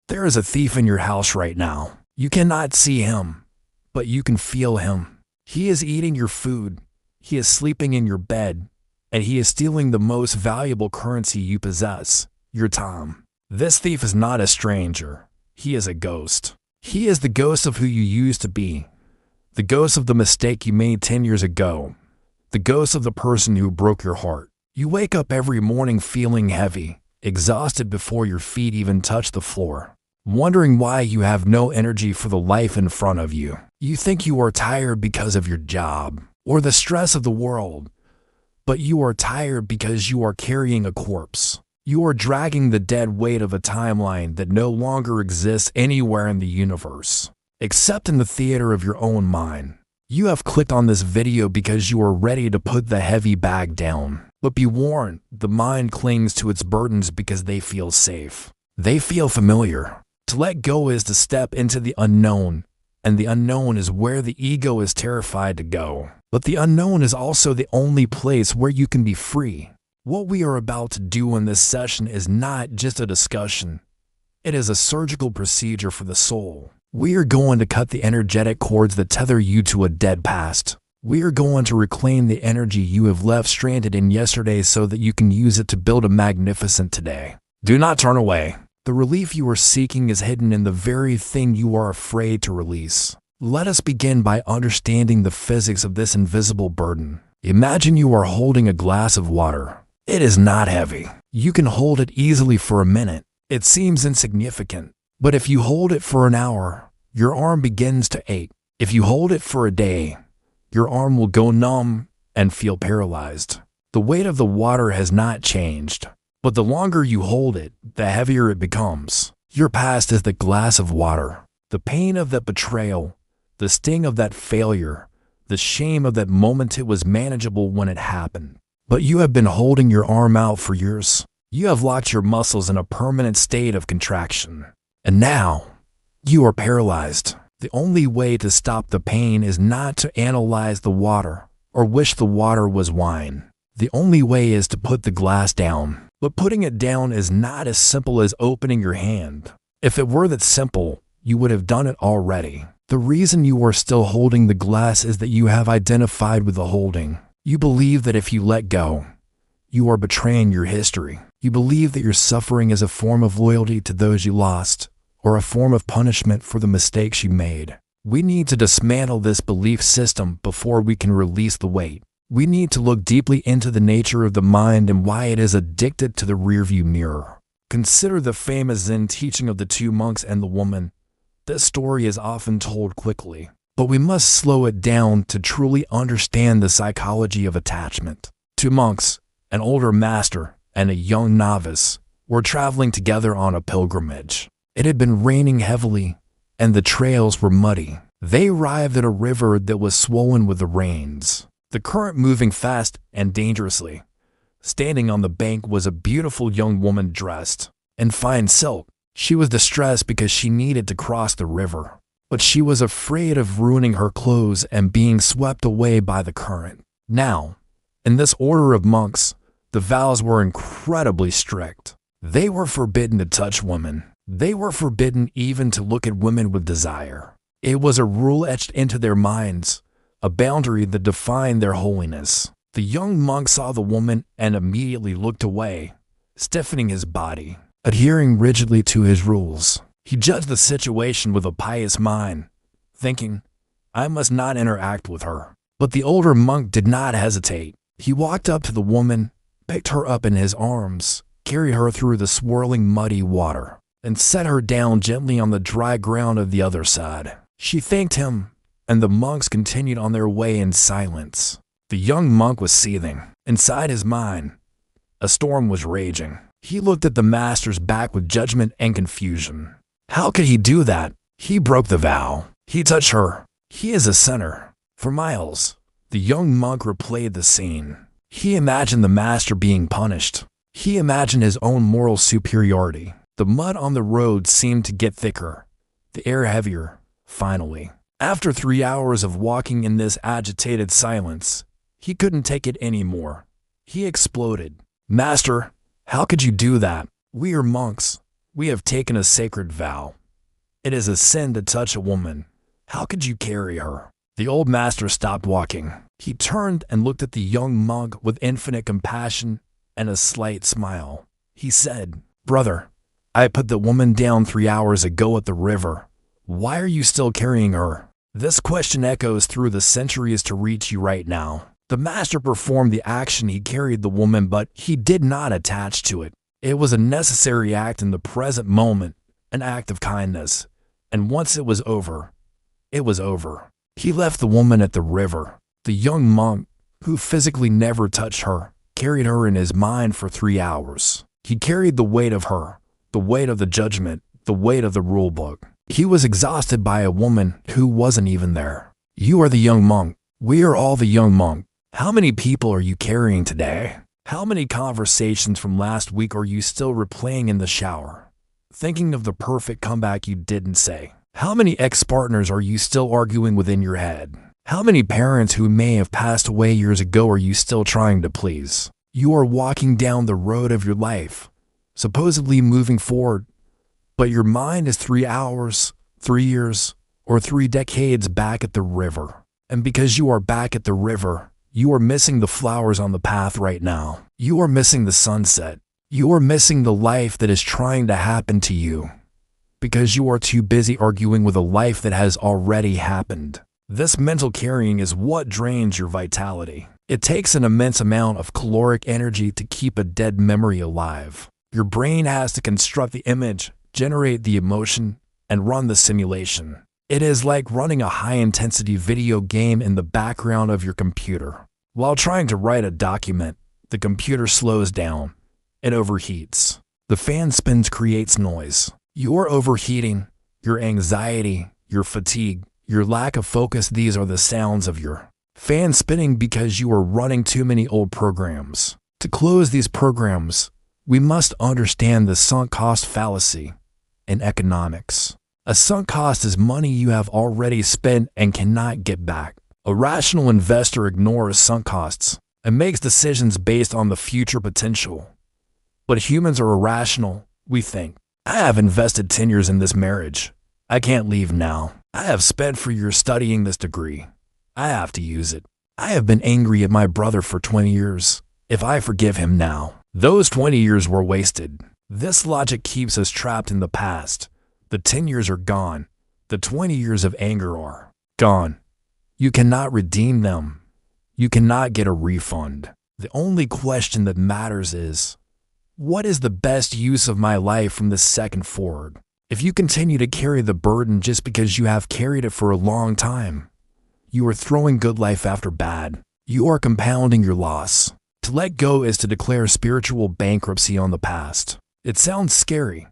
There is a thief in your house right now. You cannot see him, but you can feel him. He is eating your food, he is sleeping in your bed, and he is stealing the most valuable currency you possess, your time. This thief is not a stranger. He is a ghost. He is the ghost of who you used to be, the ghost of the mistake you made 10 years ago, the ghost of the person who broke your heart. You wake up every morning feeling heavy, exhausted before your feet even touch the floor, wondering why you have no energy for the life in front of you. You think you are tired because of your job or the stress of the world, but you are tired because you are carrying a corpse. You are dragging the dead weight of a timeline that no longer exists anywhere in the universe, except in the theater of your own mind. You have clicked on this video because you are ready to put the heavy bag down. But be warned, the mind clings to its burdens because they feel safe. They feel familiar. To let go is to step into the unknown, and the unknown is where the ego is terrified to go. But the unknown is also the only place where you can be free. What we are about to do in this session is not just a discussion. It is a surgical procedure for the soul. We are going to cut the energetic cords that tether you to a dead past. We are going to reclaim the energy you have left stranded in yesterday so that you can use it to build a magnificent today. Do not turn away. The relief you are seeking is hidden in the very thing you are afraid to release. Let us begin by understanding the physics of this invisible burden. Imagine you are holding a glass of water. It is not heavy. You can hold it easily for a minute. It seems insignificant. But if you hold it for an hour, your arm begins to ache. If you hold it for a day, your arm will go numb and feel paralyzed. The weight of the water has not changed, but the longer you hold it, the heavier it becomes. Your past is the glass of water. The pain of that betrayal, the sting of that failure, the shame of that moment. It was manageable when it happened. But you have been holding your arm out for years. You have locked your muscles in a permanent state of contraction. And now, you are paralyzed. The only way to stop the pain is not to analyze the water or wish the water was wine. The only way is to put the glass down. But putting it down is not as simple as opening your hand. If it were that simple, you would have done it already. The reason you are still holding the glass is that you have identified with the holding. You believe that if you let go, you are betraying your history. You believe that your suffering is a form of loyalty to those you lost, or a form of punishment for the mistakes you made. We need to dismantle this belief system before we can release the weight. We need to look deeply into the nature of the mind and why it is addicted to the rearview mirror. Consider the famous Zen teaching of the two monks and the woman. This story is often told quickly, but we must slow it down to truly understand the psychology of attachment. Two monks, an older master and a young novice, were traveling together on a pilgrimage. It had been raining heavily, and the trails were muddy. They arrived at a river that was swollen with the rains, the current moving fast and dangerously. Standing on the bank was a beautiful young woman dressed in fine silk. She was distressed because she needed to cross the river, but she was afraid of ruining her clothes and being swept away by the current. Now, in this order of monks, the vows were incredibly strict. They were forbidden to touch women. They were forbidden even to look at women with desire. It was a rule etched into their minds, a boundary that defined their holiness. The young monk saw the woman and immediately looked away, stiffening his body, adhering rigidly to his rules. He judged the situation with a pious mind, thinking, I must not interact with her. But the older monk did not hesitate. He walked up to the woman, picked her up in his arms, carried her through the swirling muddy water, and set her down gently on the dry ground of the other side. She thanked him, and the monks continued on their way in silence. The young monk was seething. Inside his mind, a storm was raging. He looked at the master's back with judgment and confusion. How could he do that? He broke the vow. He touched her. He is a sinner. For miles, the young monk replayed the scene. He imagined the master being punished. He imagined his own moral superiority. The mud on the road seemed to get thicker, the air heavier. Finally, after 3 hours of walking in this agitated silence, he couldn't take it anymore. He exploded. Master, how could you do that? We are monks. We have taken a sacred vow. It is a sin to touch a woman. How could you carry her? The old master stopped walking. He turned and looked at the young monk with infinite compassion and a slight smile. He said, "Brother, I put the woman down 3 hours ago at the river. Why are you still carrying her?" This question echoes through the centuries to reach you right now. The master performed the action. He carried the woman, but he did not attach to it. It was a necessary act in the present moment, an act of kindness. And once it was over, it was over. He left the woman at the river. The young monk, who physically never touched her, carried her in his mind for 3 hours. He carried the weight of her, the weight of the judgment, the weight of the rule book. He was exhausted by a woman who wasn't even there. You are the young monk. We are all the young monk. How many people are you carrying today? How many conversations from last week are you still replaying in the shower, thinking of the perfect comeback you didn't say? How many ex-partners are you still arguing within your head? How many parents who may have passed away years ago are you still trying to please? You are walking down the road of your life, supposedly moving forward, but your mind is 3 hours, 3 years, or 3 decades back at the river. And because you are back at the river, you are missing the flowers on the path right now. You are missing the sunset. You are missing the life that is trying to happen to you, because you are too busy arguing with a life that has already happened. This mental carrying is what drains your vitality. It takes an immense amount of caloric energy to keep a dead memory alive. Your brain has to construct the image, generate the emotion, and run the simulation. It is like running a high-intensity video game in the background of your computer. While trying to write a document, the computer slows down. It overheats. The fan spins, creates noise. Your overheating, your anxiety, your fatigue, your lack of focus, these are the sounds of your fan spinning because you are running too many old programs. To close these programs, we must understand the sunk cost fallacy in economics. A sunk cost is money you have already spent and cannot get back. A rational investor ignores sunk costs and makes decisions based on the future potential. But humans are irrational. We think, I have invested 10 years in this marriage. I can't leave now. I have spent 4 years studying this degree. I have to use it. I have been angry at my brother for 20 years. If I forgive him now, those 20 years were wasted. This logic keeps us trapped in the past. The 10 years are gone. The 20 years of anger are gone. You cannot redeem them. You cannot get a refund. The only question that matters is, what is the best use of my life from this second forward? If you continue to carry the burden just because you have carried it for a long time, you are throwing good life after bad. You are compounding your loss. To let go is to declare spiritual bankruptcy on the past. It sounds scary,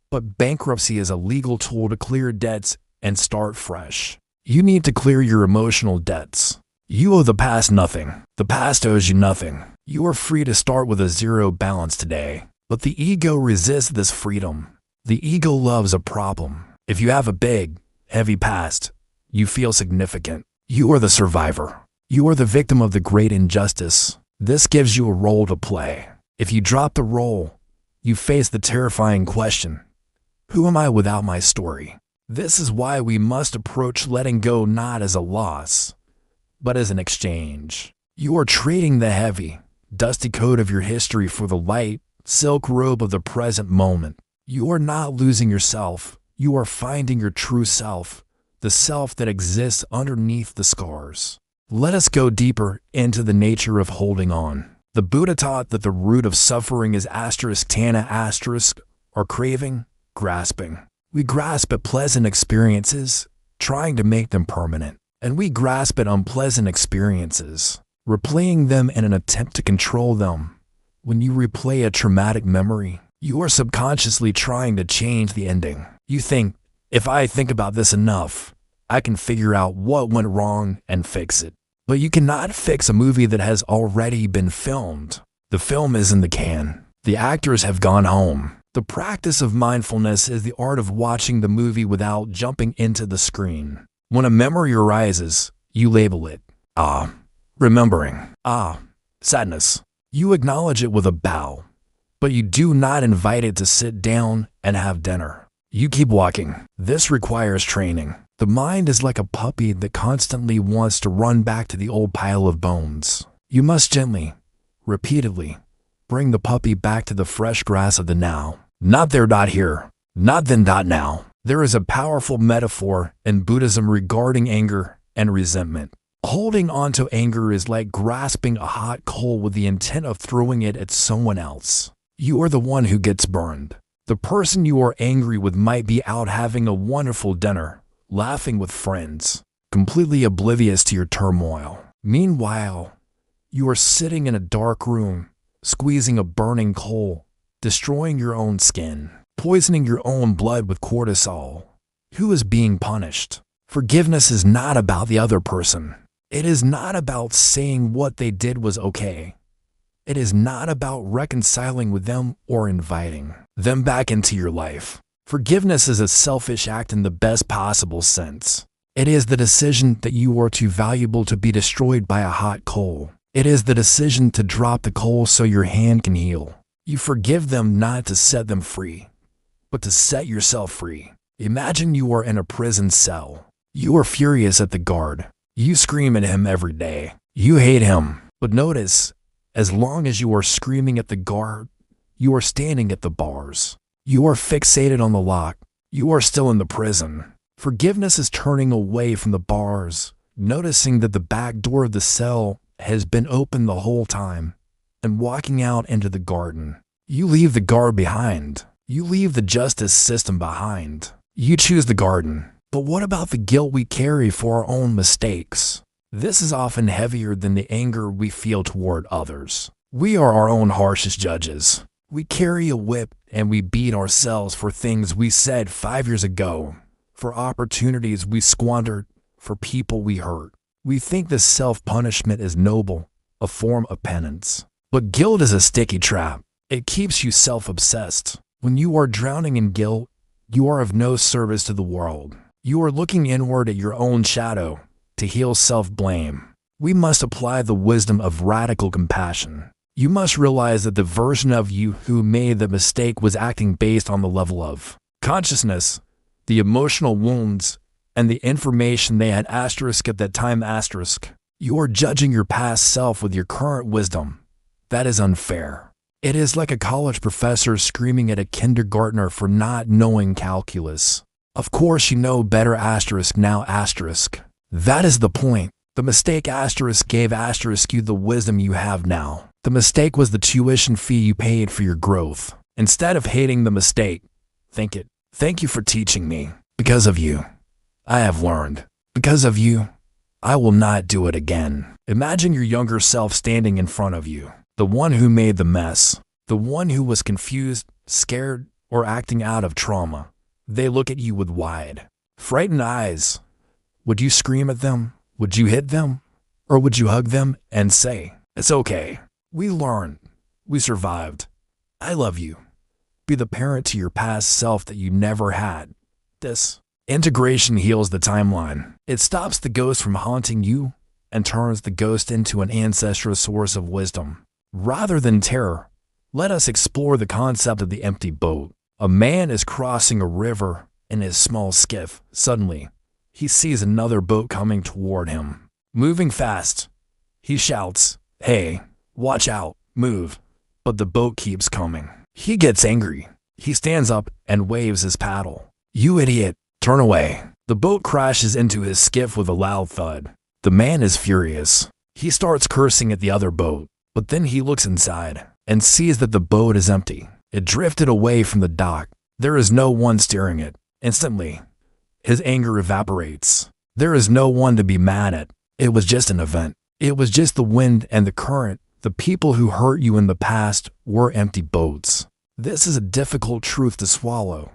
but bankruptcy is a legal tool to clear debts and start fresh. You need to clear your emotional debts. You owe the past nothing. The past owes you nothing. You are free to start with a zero balance today. But the ego resists this freedom. The ego loves a problem. If you have a big, heavy past, you feel significant. You are the survivor. You are the victim of the great injustice. This gives you a role to play. If you drop the role, you face the terrifying question, who am I without my story? This is why we must approach letting go not as a loss, but as an exchange. You are trading the heavy, dusty coat of your history for the light, silk robe of the present moment. You are not losing yourself. You are finding your true self, the self that exists underneath the scars. Let us go deeper into the nature of holding on. The Buddha taught that the root of suffering is *tanha*, or craving, grasping. We grasp at pleasant experiences, trying to make them permanent. And we grasp at unpleasant experiences, replaying them in an attempt to control them. When you replay a traumatic memory, you are subconsciously trying to change the ending. You think, if I think about this enough, I can figure out what went wrong and fix it. But you cannot fix a movie that has already been filmed. The film is in the can. The actors have gone home. The practice of mindfulness is the art of watching the movie without jumping into the screen. When a memory arises, you label it, remembering, sadness. You acknowledge it with a bow. but you do not invite it to sit down and have dinner. You keep walking. This requires training. The mind is like a puppy that constantly wants to run back to the old pile of bones. You must gently, repeatedly, bring the puppy back to the fresh grass of the now. Not there, not here. Not then, not now. There is a powerful metaphor in Buddhism regarding anger and resentment. Holding on to anger is like grasping a hot coal with the intent of throwing it at someone else. You are the one who gets burned. The person you are angry with might be out having a wonderful dinner, laughing with friends, completely oblivious to your turmoil. Meanwhile, you are sitting in a dark room, squeezing a burning coal, destroying your own skin, poisoning your own blood with cortisol. Who is being punished? Forgiveness is not about the other person. It is not about saying what they did was okay. It is not about reconciling with them or inviting them back into your life. Forgiveness is a selfish act in the best possible sense. It is the decision that you are too valuable to be destroyed by a hot coal. It is the decision to drop the coal so your hand can heal. You forgive them not to set them free, but to set yourself free. Imagine you are in a prison cell. You are furious at the guard. You scream at him every day. You hate him. But notice, as long as you are screaming at the guard, you are standing at the bars. You are fixated on the lock. You are still in the prison. Forgiveness is turning away from the bars, noticing that the back door of the cell has been open the whole time, and walking out into the garden. You leave the guard behind. You leave the justice system behind. You choose the garden. But what about the guilt we carry for our own mistakes? This is often heavier than the anger we feel toward others. We are our own harshest judges. We carry a whip and we beat ourselves for things we said 5 years ago, for opportunities we squandered, for people we hurt. We think this self-punishment is noble, a form of penance. But guilt is a sticky trap. It keeps you self-obsessed. When you are drowning in guilt, you are of no service to the world. You are looking inward at your own shadow to heal self-blame. We must apply the wisdom of radical compassion. You must realize that the version of you who made the mistake was acting based on the level of consciousness, the emotional wounds, and the information they had asterisk at that time asterisk. You are judging your past self with your current wisdom. That is unfair. It is like a college professor screaming at a kindergartner for not knowing calculus. Of course you know better asterisk now asterisk. That is the point. The mistake asterisk gave asterisk you the wisdom you have now. The mistake was the tuition fee you paid for your growth. Instead of hating the mistake, think it. Thank you for teaching me. Because of you, I have learned. Because of you, I will not do it again. Imagine your younger self standing in front of you, the one who made the mess, the one who was confused, scared, or acting out of trauma. They look at you with wide, frightened eyes. Would you scream at them? Would you hit them? Or would you hug them and say, "It's okay. We learned. We survived. I love you." Be the parent to your past self that you never had. This integration heals the timeline. It stops the ghost from haunting you and turns the ghost into an ancestral source of wisdom. Rather than terror, let us explore the concept of the empty boat. A man is crossing a river in his small skiff. Suddenly, he sees another boat coming toward him. Moving fast, he shouts, "Hey, watch out, move." But the boat keeps coming. He gets angry. He stands up and waves his paddle. "You idiot, turn away." The boat crashes into his skiff with a loud thud. The man is furious. He starts cursing at the other boat, but then he looks inside and sees that the boat is empty. It drifted away from the dock. There is no one steering it. Instantly, his anger evaporates. There is no one to be mad at. It was just an event. It was just the wind and the current. The people who hurt you in the past were empty boats. This is a difficult truth to swallow,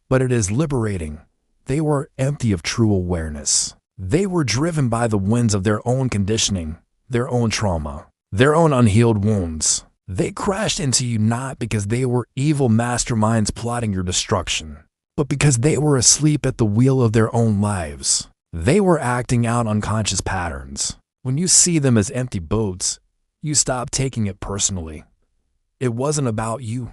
but it is liberating. They were empty of true awareness. They were driven by the winds of their own conditioning, their own trauma, their own unhealed wounds. They crashed into you not because they were evil masterminds plotting your destruction, but because they were asleep at the wheel of their own lives. They were acting out unconscious patterns. When you see them as empty boats, you stop taking it personally. It wasn't about you.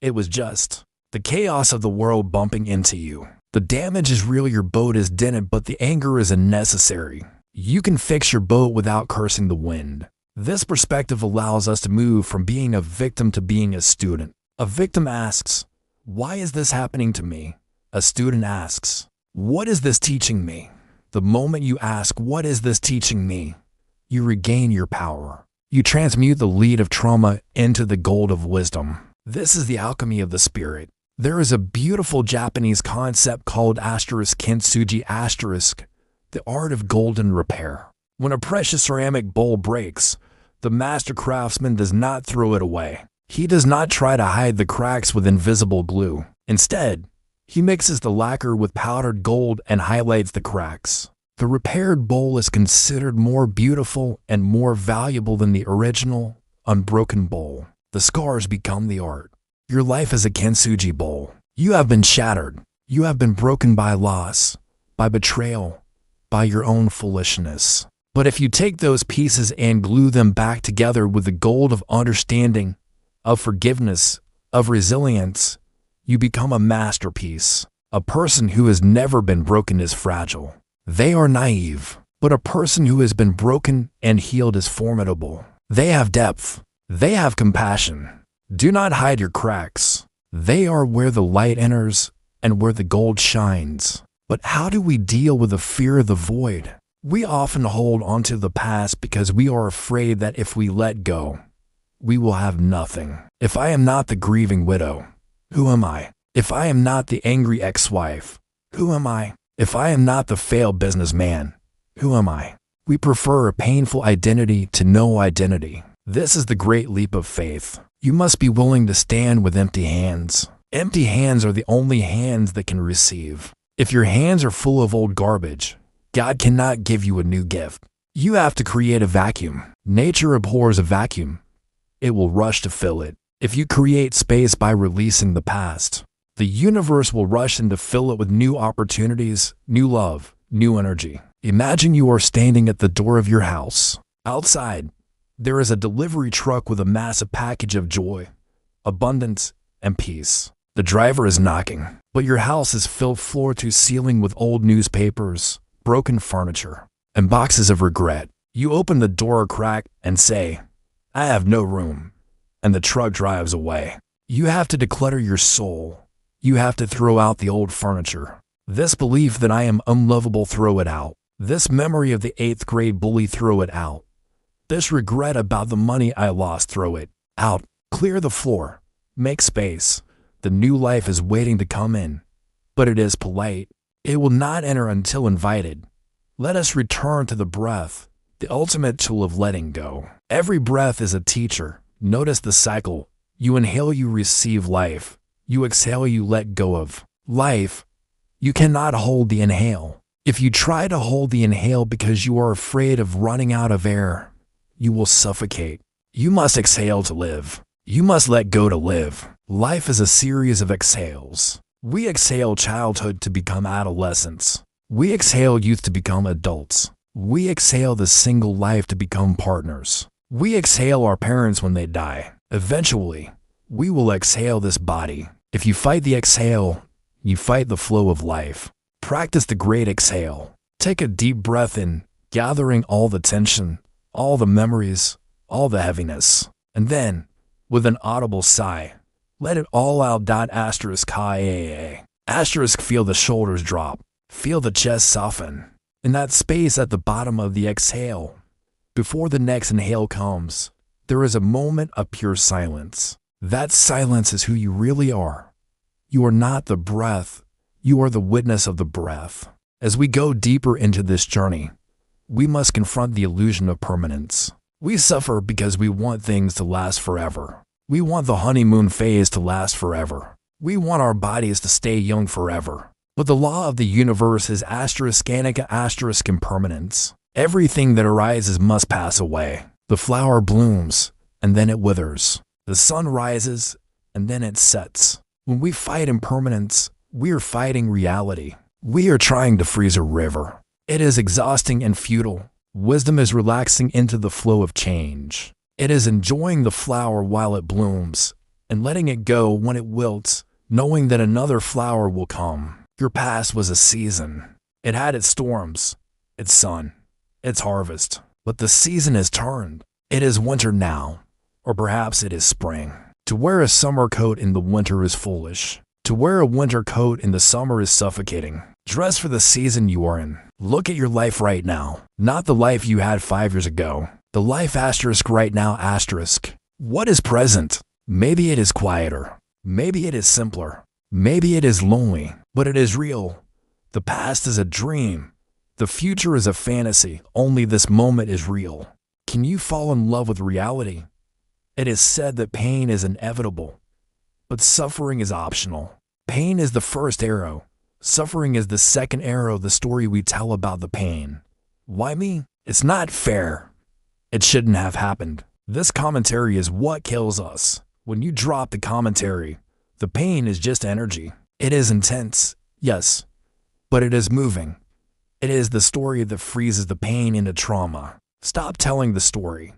It was just the chaos of the world bumping into you. The damage is real, your boat is dented, but the anger is unnecessary. You can fix your boat without cursing the wind. This perspective allows us to move from being a victim to being a student. A victim asks, "Why is this happening to me?" A student asks, "What is this teaching me?" The moment you ask, "What is this teaching me?" you regain your power. You transmute the lead of trauma into the gold of wisdom. This is the alchemy of the spirit. There is a beautiful Japanese concept called *kintsugi*, the art of golden repair. When a precious ceramic bowl breaks, the master craftsman does not throw it away. He does not try to hide the cracks with invisible glue. Instead, he mixes the lacquer with powdered gold and highlights the cracks. The repaired bowl is considered more beautiful and more valuable than the original, unbroken bowl. The scars become the art. Your life is a kintsugi bowl. You have been shattered. You have been broken by loss, by betrayal, by your own foolishness. But if you take those pieces and glue them back together with the gold of understanding, of forgiveness, of resilience, you become a masterpiece. A person who has never been broken is fragile. They are naive. But a person who has been broken and healed is formidable. They have depth. They have compassion. Do not hide your cracks. They are where the light enters and where the gold shines. But how do we deal with the fear of the void? We often hold onto the past because we are afraid that if we let go, we will have nothing. If I am not the grieving widow, who am I? If I am not the angry ex-wife, who am I? If I am not the failed businessman, who am I? We prefer a painful identity to no identity. This is the great leap of faith. You must be willing to stand with empty hands. Empty hands are the only hands that can receive. If your hands are full of old garbage, God cannot give you a new gift. You have to create a vacuum. Nature abhors a vacuum. It will rush to fill it. If you create space by releasing the past, the universe will rush in to fill it with new opportunities, new love, new energy. Imagine you are standing at the door of your house. Outside, there is a delivery truck with a massive package of joy, abundance, and peace. The driver is knocking, but your house is filled floor to ceiling with old newspapers, broken furniture, and boxes of regret. You open the door a crack and say, "I have no room," and the truck drives away. You have to declutter your soul. You have to throw out the old furniture. This belief that I am unlovable, throw it out. This memory of the 8th grade bully, throw it out. This regret about the money I lost, throw it out. Clear the floor. Make space. The new life is waiting to come in, but it is polite. It will not enter until invited. Let us return to the breath, the ultimate tool of letting go. Every breath is a teacher. Notice the cycle. You inhale, you receive life. You exhale, you let go of life. You cannot hold the inhale. If you try to hold the inhale because you are afraid of running out of air, you will suffocate. You must exhale to live. You must let go to live. Life is a series of exhales. We exhale childhood to become adolescents. We exhale youth to become adults. We exhale the single life to become partners. We exhale our parents when they die. Eventually, we will exhale this body. If you fight the exhale, you fight the flow of life. Practice the great exhale. Take a deep breath in, gathering all the tension, all the memories, all the heaviness. And then, with an audible sigh, let it all out. Asterisk, feel the shoulders drop. Feel the chest soften. In that space at the bottom of the exhale, before the next inhale comes, there is a moment of pure silence. That silence is who you really are. You are not the breath. You are the witness of the breath. As we go deeper into this journey, we must confront the illusion of permanence. We suffer because we want things to last forever. We want the honeymoon phase to last forever. We want our bodies to stay young forever. But the law of the universe is impermanence. Everything that arises must pass away. The flower blooms, and then it withers. The sun rises, and then it sets. When we fight impermanence, we are fighting reality. We are trying to freeze a river. It is exhausting and futile. Wisdom is relaxing into the flow of change. It is enjoying the flower while it blooms and letting it go when it wilts, knowing that another flower will come. Your past was a season. It had its storms, its sun, its harvest. But the season has turned. It is winter now, or perhaps it is spring. To wear a summer coat in the winter is foolish. To wear a winter coat in the summer is suffocating. Dress for the season you are in. Look at your life right now, not the life you had 5 years ago. The life asterisk right now asterisk. What is present? Maybe it is quieter. Maybe it is simpler. Maybe it is lonely, but it is real. The past is a dream. The future is a fantasy. Only this moment is real. Can you fall in love with reality? It is said that pain is inevitable, but suffering is optional. Pain is the first arrow. Suffering is the second arrow, the story we tell about the pain. Why me? It's not fair. It shouldn't have happened. This commentary is what kills us. When you drop the commentary, the pain is just energy. It is intense, yes, but it is moving. It is the story that freezes the pain into trauma. Stop telling the story.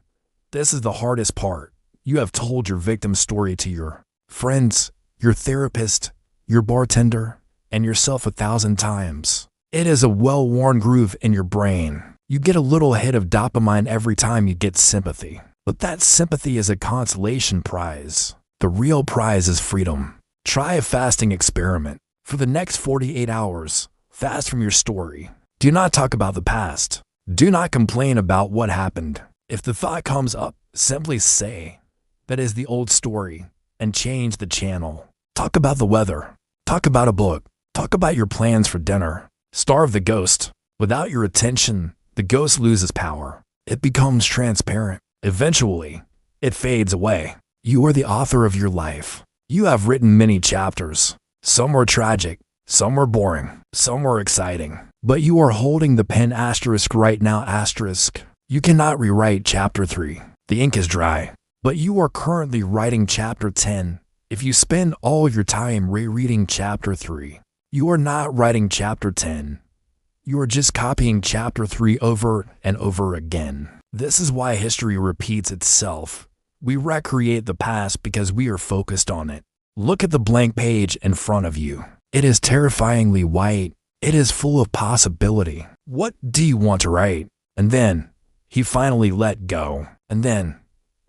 This is the hardest part. You have told your victim story to your friends, your therapist, your bartender, and yourself 1,000 times. It is a well-worn groove in your brain. You get a little hit of dopamine every time you get sympathy. But that sympathy is a consolation prize. The real prize is freedom. Try a fasting experiment. For the next 48 hours, fast from your story. Do not talk about the past. Do not complain about what happened. If the thought comes up, simply say, "That is the old story," and change the channel. Talk about the weather. Talk about a book. Talk about your plans for dinner. Starve the ghost. Without your attention, the ghost loses power. It becomes transparent. Eventually, it fades away. You are the author of your life. You have written many chapters. Some were tragic, some were boring, some were exciting. But you are holding the pen asterisk right now asterisk. You cannot rewrite chapter 3. The ink is dry. But you are currently writing chapter 10. If you spend all your time rereading chapter 3, you are not writing chapter 10. You are just copying chapter 3 over and over again. This is why history repeats itself. We recreate the past because we are focused on it. Look at the blank page in front of you. It is terrifyingly white. It is full of possibility. What do you want to write? And then, he finally let go. And then,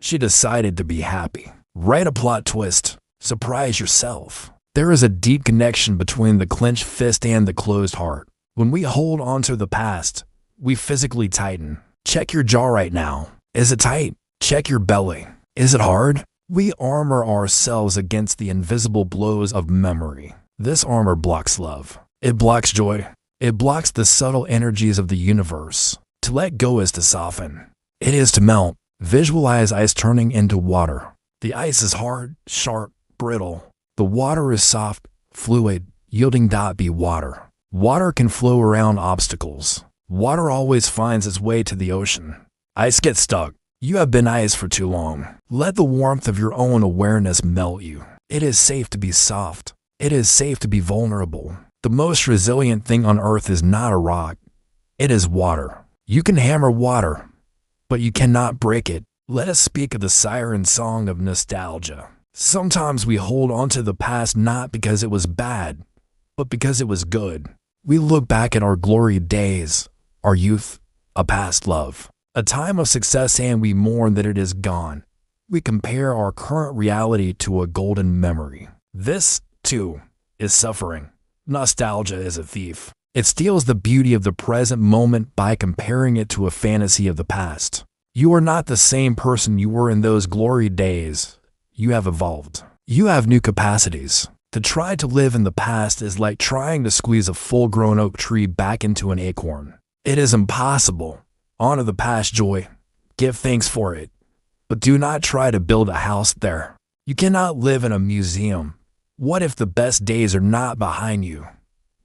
she decided to be happy. Write a plot twist. Surprise yourself. There is a deep connection between the clenched fist and the closed heart. When we hold on to the past, we physically tighten. Check your jaw right now. Is it tight? Check your belly. Is it hard? We armor ourselves against the invisible blows of memory. This armor blocks love. It blocks joy. It blocks the subtle energies of the universe. To let go is to soften. It is to melt. Visualize ice turning into water. The ice is hard, sharp, brittle. The water is soft, fluid, yielding. Be water. Water can flow around obstacles. Water always finds its way to the ocean. Ice gets stuck. You have been ice for too long. Let the warmth of your own awareness melt you. It is safe to be soft. It is safe to be vulnerable. The most resilient thing on earth is not a rock. It is water. You can hammer water, but you cannot break it. Let us speak of the siren song of nostalgia. Sometimes we hold on to the past not because it was bad, but because it was good. We look back at our glory days, our youth, a past love, a time of success, and we mourn that it is gone. We compare our current reality to a golden memory. This, too, is suffering. Nostalgia is a thief. It steals the beauty of the present moment by comparing it to a fantasy of the past. You are not the same person you were in those glory days. You have evolved. You have new capacities. To try to live in the past is like trying to squeeze a full-grown oak tree back into an acorn. It is impossible. Honor the past joy. Give thanks for it. But do not try to build a house there. You cannot live in a museum. What if the best days are not behind you,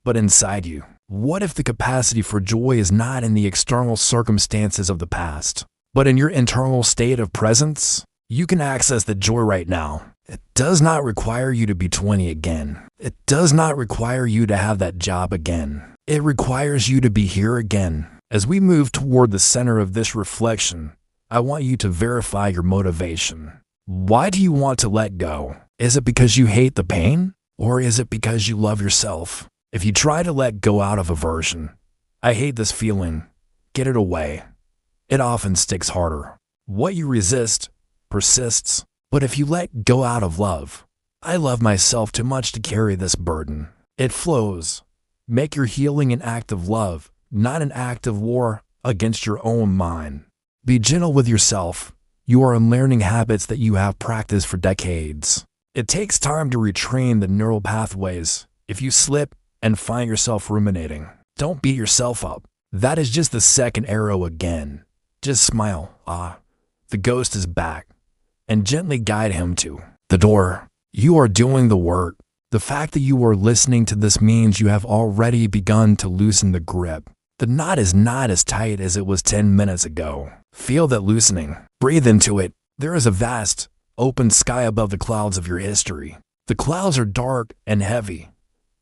but inside you? What if the capacity for joy is not in the external circumstances of the past, but in your internal state of presence? You can access the joy right now. It does not require you to be 20 again. It does not require you to have that job again. It requires you to be here again. As we move toward the center of this reflection, I want you to verify your motivation. Why do you want to let go? Is it because you hate the pain? Or is it because you love yourself? If you try to let go out of aversion, I hate this feeling, get it away, it often sticks harder. What you resist persists. But if you let go out of love, I love myself too much to carry this burden. It flows. Make your healing an act of love, not an act of war against your own mind. Be gentle with yourself. You are unlearning habits that you have practiced for decades. It takes time to retrain the neural pathways. If you slip and find yourself ruminating, don't beat yourself up. That is just the second arrow again. Just smile. The ghost is back. And gently guide him to the door. You are doing the work. The fact that you are listening to this means you have already begun to loosen the grip. The knot is not as tight as it was 10 minutes ago. Feel that loosening. Breathe into it. There is a vast, open sky above the clouds of your history. The clouds are dark and heavy,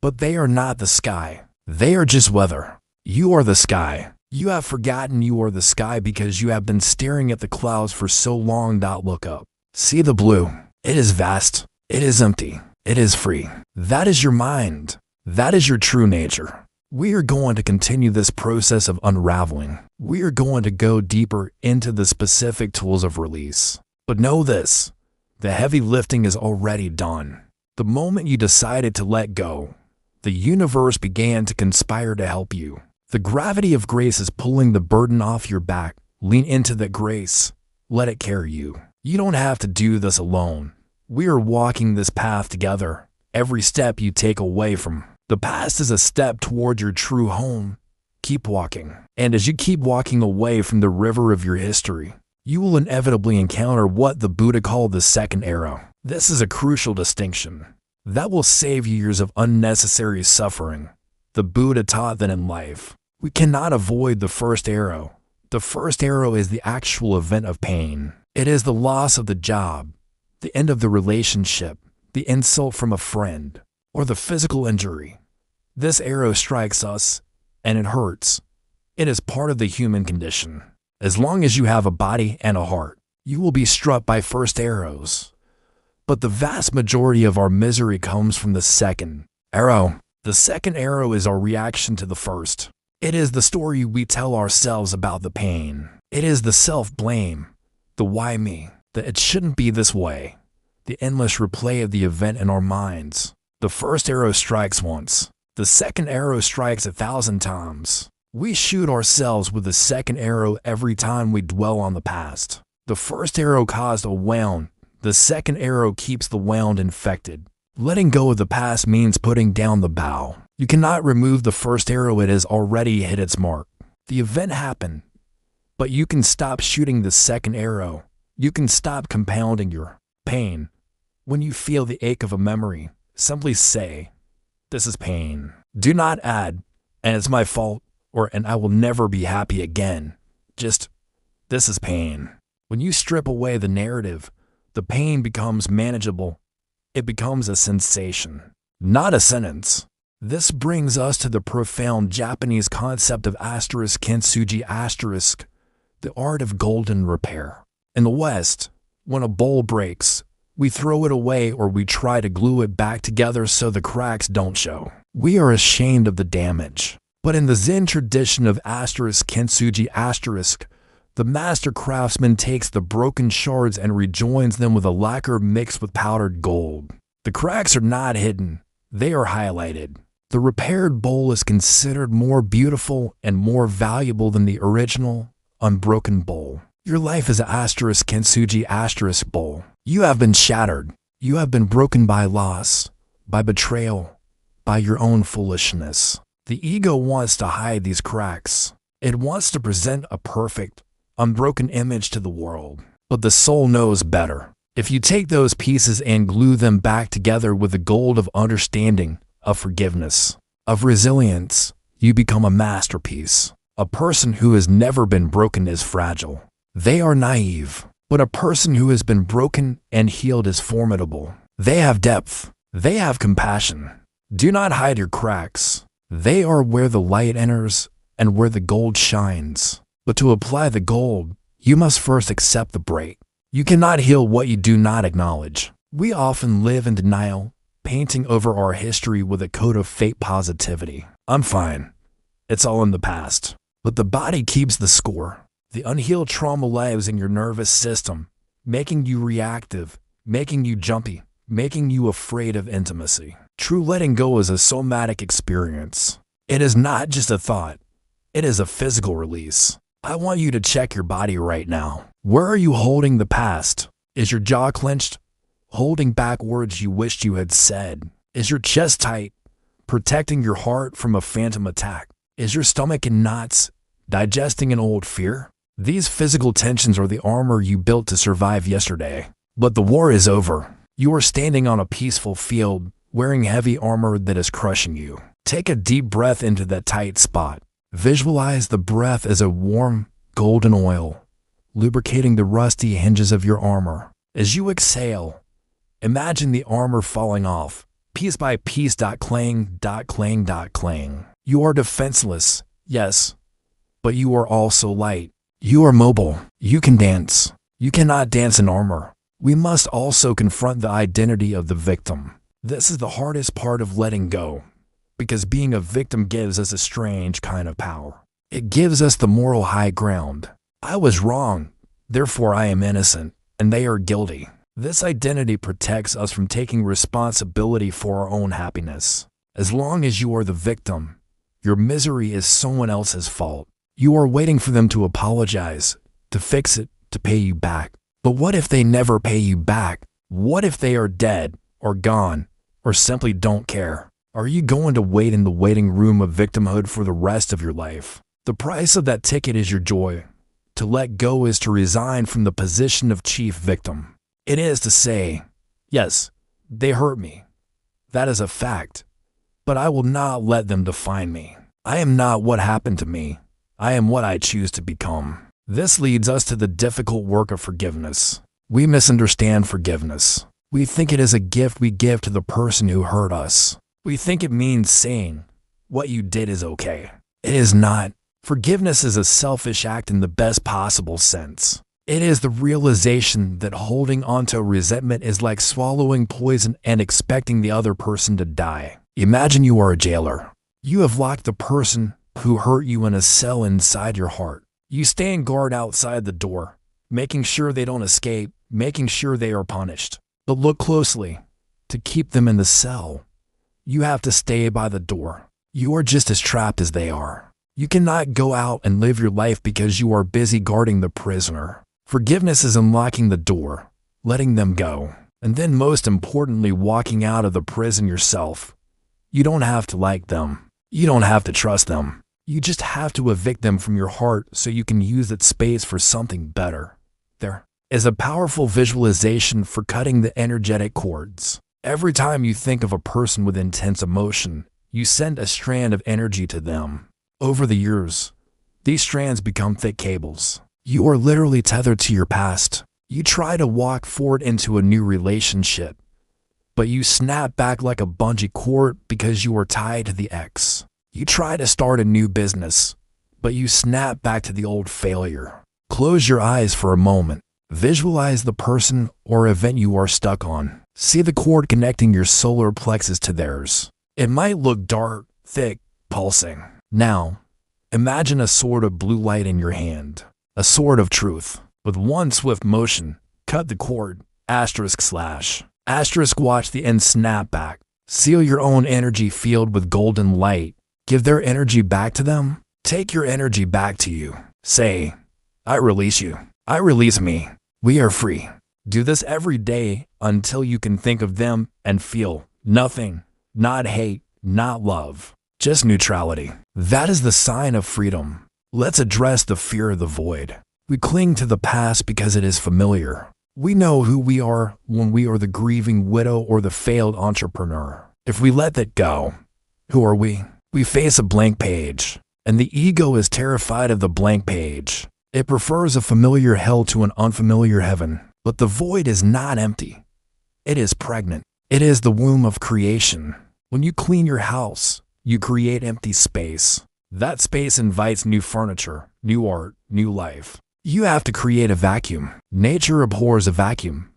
but they are not the sky. They are just weather. You are the sky. You have forgotten you are the sky because you have been staring at the clouds for so long. Look up. See the blue. It is vast. It is empty. It is free. That is your mind. That is your true nature. We are going to continue this process of unraveling. We are going to go deeper into the specific tools of release. But know this, the heavy lifting is already done. The moment you decided to let go, the universe began to conspire to help you. The gravity of grace is pulling the burden off your back. Lean into that grace. Let it carry you. You don't have to do this alone. We are walking this path together. Every step you take away from the past is a step toward your true home. Keep walking. And as you keep walking away from the river of your history, you will inevitably encounter what the Buddha called the second arrow. This is a crucial distinction that will save years of unnecessary suffering. The Buddha taught that in life, we cannot avoid the first arrow. The first arrow is the actual event of pain. It is the loss of the job, the end of the relationship, the insult from a friend, or the physical injury. This arrow strikes us, and it hurts. It is part of the human condition. As long as you have a body and a heart, you will be struck by first arrows. But the vast majority of our misery comes from the second arrow. The second arrow is our reaction to the first. It is the story we tell ourselves about the pain. It is the self-blame, the why me, the it shouldn't be this way, the endless replay of the event in our minds. The first arrow strikes once. The second arrow strikes 1,000 times. We shoot ourselves with the second arrow every time we dwell on the past. The first arrow caused a wound. The second arrow keeps the wound infected. Letting go of the past means putting down the bow. You cannot remove the first arrow, it has already hit its mark. The event happened, but you can stop shooting the second arrow. You can stop compounding your pain. When you feel the ache of a memory, simply say, "This is pain." Do not add, "and it's my fault," or "and I will never be happy again." Just, "This is pain." When you strip away the narrative, the pain becomes manageable. It becomes a sensation, not a sentence. This brings us to the profound Japanese concept of kintsugi *, the art of golden repair. In the West, when a bowl breaks, we throw it away or we try to glue it back together so the cracks don't show. We are ashamed of the damage. But in the Zen tradition of kintsugi *, the master craftsman takes the broken shards and rejoins them with a lacquer mixed with powdered gold. The cracks are not hidden, they are highlighted. The repaired bowl is considered more beautiful and more valuable than the original, unbroken bowl. Your life is a kintsugi * bowl. You have been shattered. You have been broken by loss, by betrayal, by your own foolishness. The ego wants to hide these cracks. It wants to present a perfect, unbroken image to the world. But the soul knows better. If you take those pieces and glue them back together with the gold of understanding, of forgiveness, of resilience, you become a masterpiece. A person who has never been broken is fragile. They are naive. But a person who has been broken and healed is formidable. They have depth. They have compassion. Do not hide your cracks. They are where the light enters and where the gold shines. But to apply the gold, You must first accept the break. You cannot heal what you do not acknowledge. We often live in denial, painting over our history with a coat of fake positivity. I'm fine. It's all in the past. But the body keeps the score. The unhealed trauma lives in your nervous system, making you reactive, making you jumpy, making you afraid of intimacy. True letting go is a somatic experience. It is not just a thought. It is a physical release. I want you to check your body right now. Where are you holding the past? Is your jaw clenched, holding back words you wished you had said? Is your chest tight, protecting your heart from a phantom attack? Is your stomach in knots, digesting an old fear? These physical tensions are the armor you built to survive yesterday. But the war is over. You are standing on a peaceful field, wearing heavy armor that is crushing you. Take a deep breath into that tight spot. Visualize the breath as a warm, golden oil, lubricating the rusty hinges of your armor. As you exhale, imagine the armor falling off, piece by piece, clang, clang, clang. You are defenseless, yes, but you are also light. You are mobile. You can dance. You cannot dance in armor. We must also confront the identity of the victim. This is the hardest part of letting go, because being a victim gives us a strange kind of power. It gives us the moral high ground. I was wrong, therefore I am innocent, and they are guilty. This identity protects us from taking responsibility for our own happiness. As long as you are the victim, your misery is someone else's fault. You are waiting for them to apologize, to fix it, to pay you back. But what if they never pay you back? What if they are dead, or gone, or simply don't care? Are you going to wait in the waiting room of victimhood for the rest of your life? The price of that ticket is your joy. To let go is to resign from the position of chief victim. It is to say, yes, they hurt me. That is a fact. But I will not let them define me. I am not what happened to me. I am what I choose to become. This leads us to the difficult work of forgiveness. We misunderstand forgiveness. We think it is a gift we give to the person who hurt us. We think it means saying, what you did is okay. It is not. Forgiveness is a selfish act in the best possible sense. It is the realization that holding onto resentment is like swallowing poison and expecting the other person to die. Imagine you are a jailer. You have locked the person who hurt you in a cell inside your heart. You stand guard outside the door, making sure they don't escape, making sure they are punished. But look closely. To keep them in the cell, you have to stay by the door. You are just as trapped as they are. You cannot go out and live your life because you are busy guarding the prisoner. Forgiveness is unlocking the door, letting them go, and then most importantly, walking out of the prison yourself. You don't have to like them. You don't have to trust them. You just have to evict them from your heart so you can use that space for something better. There is a powerful visualization for cutting the energetic cords. Every time you think of a person with intense emotion, you send a strand of energy to them. Over the years, these strands become thick cables. You are literally tethered to your past. You try to walk forward into a new relationship, but you snap back like a bungee cord because you are tied to the ex. You try to start a new business, but you snap back to the old failure. Close your eyes for a moment. Visualize the person or event you are stuck on. See the cord connecting your solar plexus to theirs. It might look dark, thick, pulsing. Now, imagine a sword of blue light in your hand. A sword of truth. With one swift motion, cut the cord, */. Watch the end snap back. Seal your own energy field with golden light. Give their energy back to them. Take your energy back to you. Say, I release you. I release me. We are free. Do this every day until you can think of them and feel nothing, not hate, not love, just neutrality. That is the sign of freedom. Let's address the fear of the void. We cling to the past because it is familiar. We know who we are when we are the grieving widow or the failed entrepreneur. If we let that go, who are we? We face a blank page, and the ego is terrified of the blank page. It prefers a familiar hell to an unfamiliar heaven. But the void is not empty. It is pregnant. It is the womb of creation. When you clean your house, you create empty space. That space invites new furniture, new art, new life. You have to create a vacuum. Nature abhors a vacuum.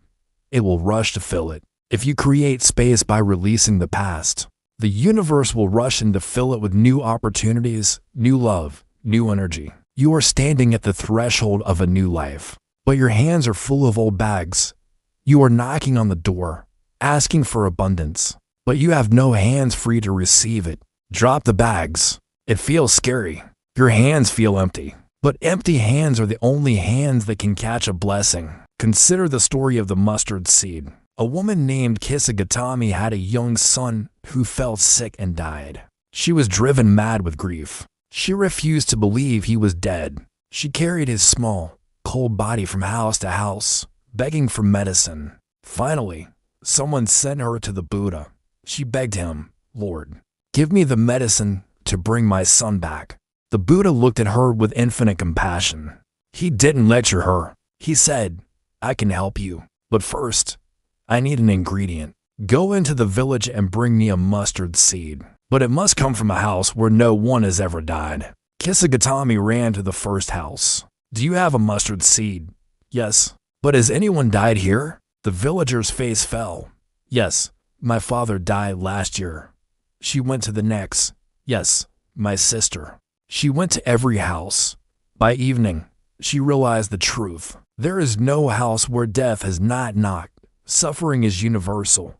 It will rush to fill it. If you create space by releasing the past, the universe will rush in to fill it with new opportunities, new love, new energy. You are standing at the threshold of a new life, but your hands are full of old bags. You are knocking on the door, asking for abundance, but you have no hands free to receive it. Drop the bags. It feels scary. Your hands feel empty, but empty hands are the only hands that can catch a blessing. Consider the story of the mustard seed. A woman named Kisagatami had a young son who fell sick and died. She was driven mad with grief. She refused to believe he was dead. She carried his small, cold body from house to house, begging for medicine. Finally, someone sent her to the Buddha. She begged him, "Lord, give me the medicine to bring my son back." The Buddha looked at her with infinite compassion. He didn't lecture her. He said, "I can help you, but first, I need an ingredient. Go into the village and bring me a mustard seed, but it must come from a house where no one has ever died." Kisagatami ran to the first house. "Do you have a mustard seed?" "Yes." "But has anyone died here?" The villager's face fell. "Yes, my father died last year." She went to the next. "Yes, my sister." She went to every house. By evening, she realized the truth. There is no house where death has not knocked. Suffering is universal.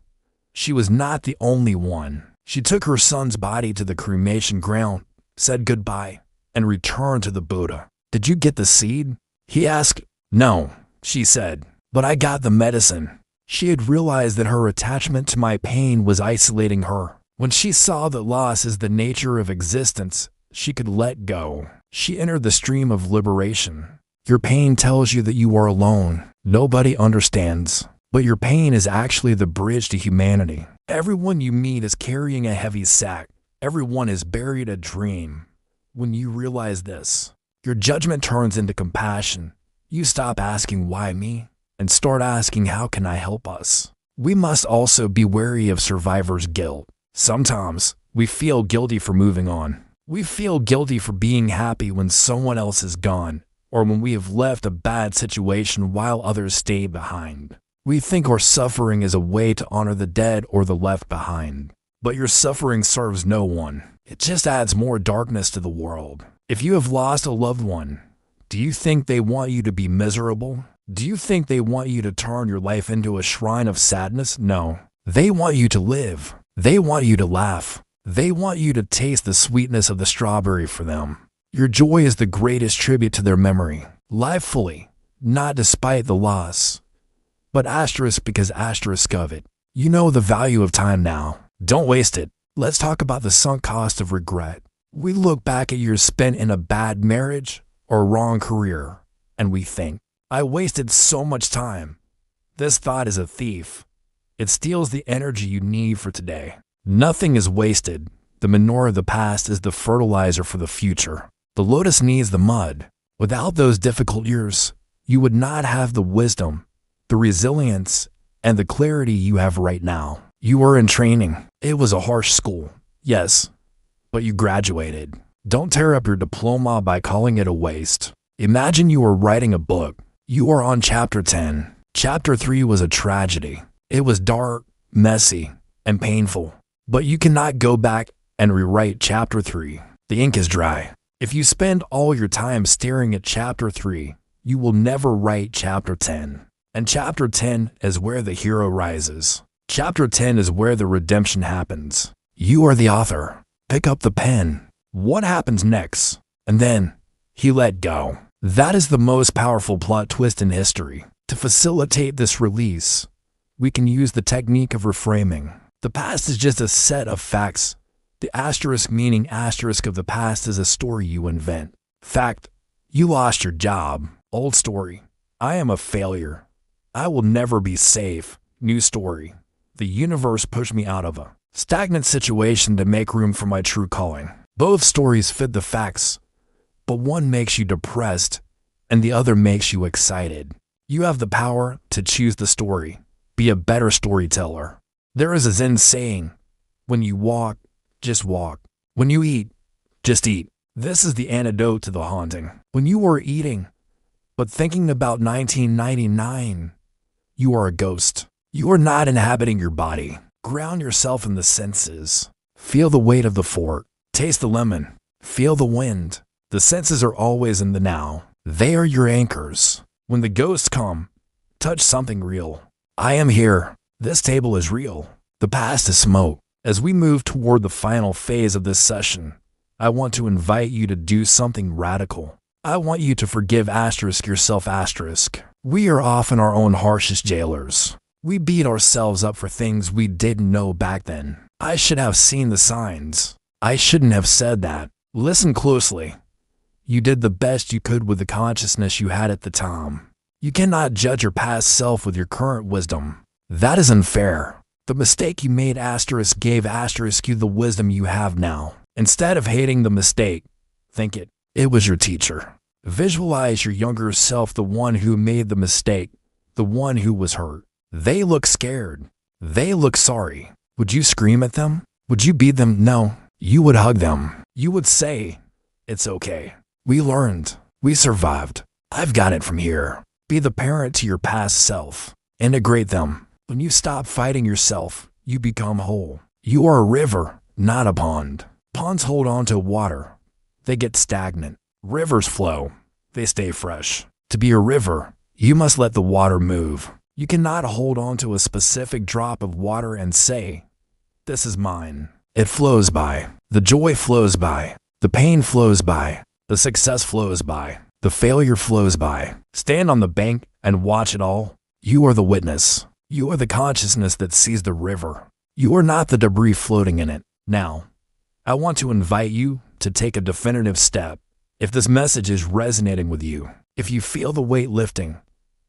She was not the only one. She took her son's body to the cremation ground, said goodbye, and returned to the Buddha. "Did you get the seed?" He asked. "No," she said, "but I got the medicine." She had realized that her attachment to my pain was isolating her. When she saw that loss is the nature of existence, she could let go. She entered the stream of liberation. Your pain tells you that you are alone. Nobody understands. But your pain is actually the bridge to humanity. Everyone you meet is carrying a heavy sack. Everyone has buried a dream. When you realize this, your judgment turns into compassion. You stop asking, "Why me?" and start asking, "How can I help us?" We must also be wary of survivor's guilt. Sometimes we feel guilty for moving on. We feel guilty for being happy when someone else is gone, or when we have left a bad situation while others stay behind. We think our suffering is a way to honor the dead or the left behind. But your suffering serves no one. It just adds more darkness to the world. If you have lost a loved one, do you think they want you to be miserable? Do you think they want you to turn your life into a shrine of sadness? No. They want you to live. They want you to laugh. They want you to taste the sweetness of the strawberry for them. Your joy is the greatest tribute to their memory. Live fully, not despite the loss, but asterisk because asterisk of it. You know the value of time now. Don't waste it. Let's talk about the sunk cost of regret. We look back at years spent in a bad marriage or a wrong career, and we think, "I wasted so much time." This thought is a thief. It steals the energy you need for today. Nothing is wasted. The manure of the past is the fertilizer for the future. The lotus needs the mud. Without those difficult years, you would not have the wisdom, the resilience, and the clarity you have right now. You were in training. It was a harsh school, yes, but you graduated. Don't tear up your diploma by calling it a waste. Imagine you were writing a book. You are on chapter 10. Chapter 3 was a tragedy. It was dark, messy, and painful. But you cannot go back and rewrite chapter 3. The ink is dry. If you spend all your time staring at chapter 3, you will never write chapter 10. And chapter 10 is where the hero rises. Chapter 10 is where the redemption happens. You are the author. Pick up the pen. What happens next? And then, he let go. That is the most powerful plot twist in history. To facilitate this release, we can use the technique of reframing. The past is just a set of facts. The asterisk meaning asterisk of the past is a story you invent. Fact, you lost your job. Old story, I am a failure. I will never be safe. New story, the universe pushed me out of a stagnant situation to make room for my true calling. Both stories fit the facts, but one makes you depressed and the other makes you excited. You have the power to choose the story. Be a better storyteller. There is a Zen saying, when you walk, just walk. When you eat, just eat. This is the antidote to the haunting. When you are eating, But thinking about 1999, you are a ghost. You are not inhabiting your body. Ground yourself in the senses. Feel the weight of the fort. Taste the lemon. Feel the wind. The senses are always in the now. They are your anchors. When the ghosts come, touch something real. I am here. This table is real. The past is smoke. As we move toward the final phase of this session, I want to invite you to do something radical. I want you to forgive yourself. We are often our own harshest jailers. We beat ourselves up for things we didn't know back then. I should have seen the signs. I shouldn't have said that. Listen closely. You did the best you could with the consciousness you had at the time. You cannot judge your past self with your current wisdom. That is unfair. The mistake you made gave you the wisdom you have now. Instead of hating the mistake, think it. It was your teacher. Visualize your younger self, the one who made the mistake, the one who was hurt. They look scared. They look sorry. Would you scream at them? Would you beat them? No. You would hug them. You would say, "It's okay. We learned. We survived. I've got it from here." Be the parent to your past self. Integrate them. When you stop fighting yourself, you become whole. You are a river, not a pond. Ponds hold on to water. They get stagnant. Rivers flow. They stay fresh. To be a river, you must let the water move. You cannot hold on to a specific drop of water and say, "This is mine." It flows by. The joy flows by. The pain flows by. The success flows by. The failure flows by. Stand on the bank and watch it all. You are the witness. You are the consciousness that sees the river. You are not the debris floating in it. Now, I want to invite you to take a definitive step. If this message is resonating with you, if you feel the weight lifting,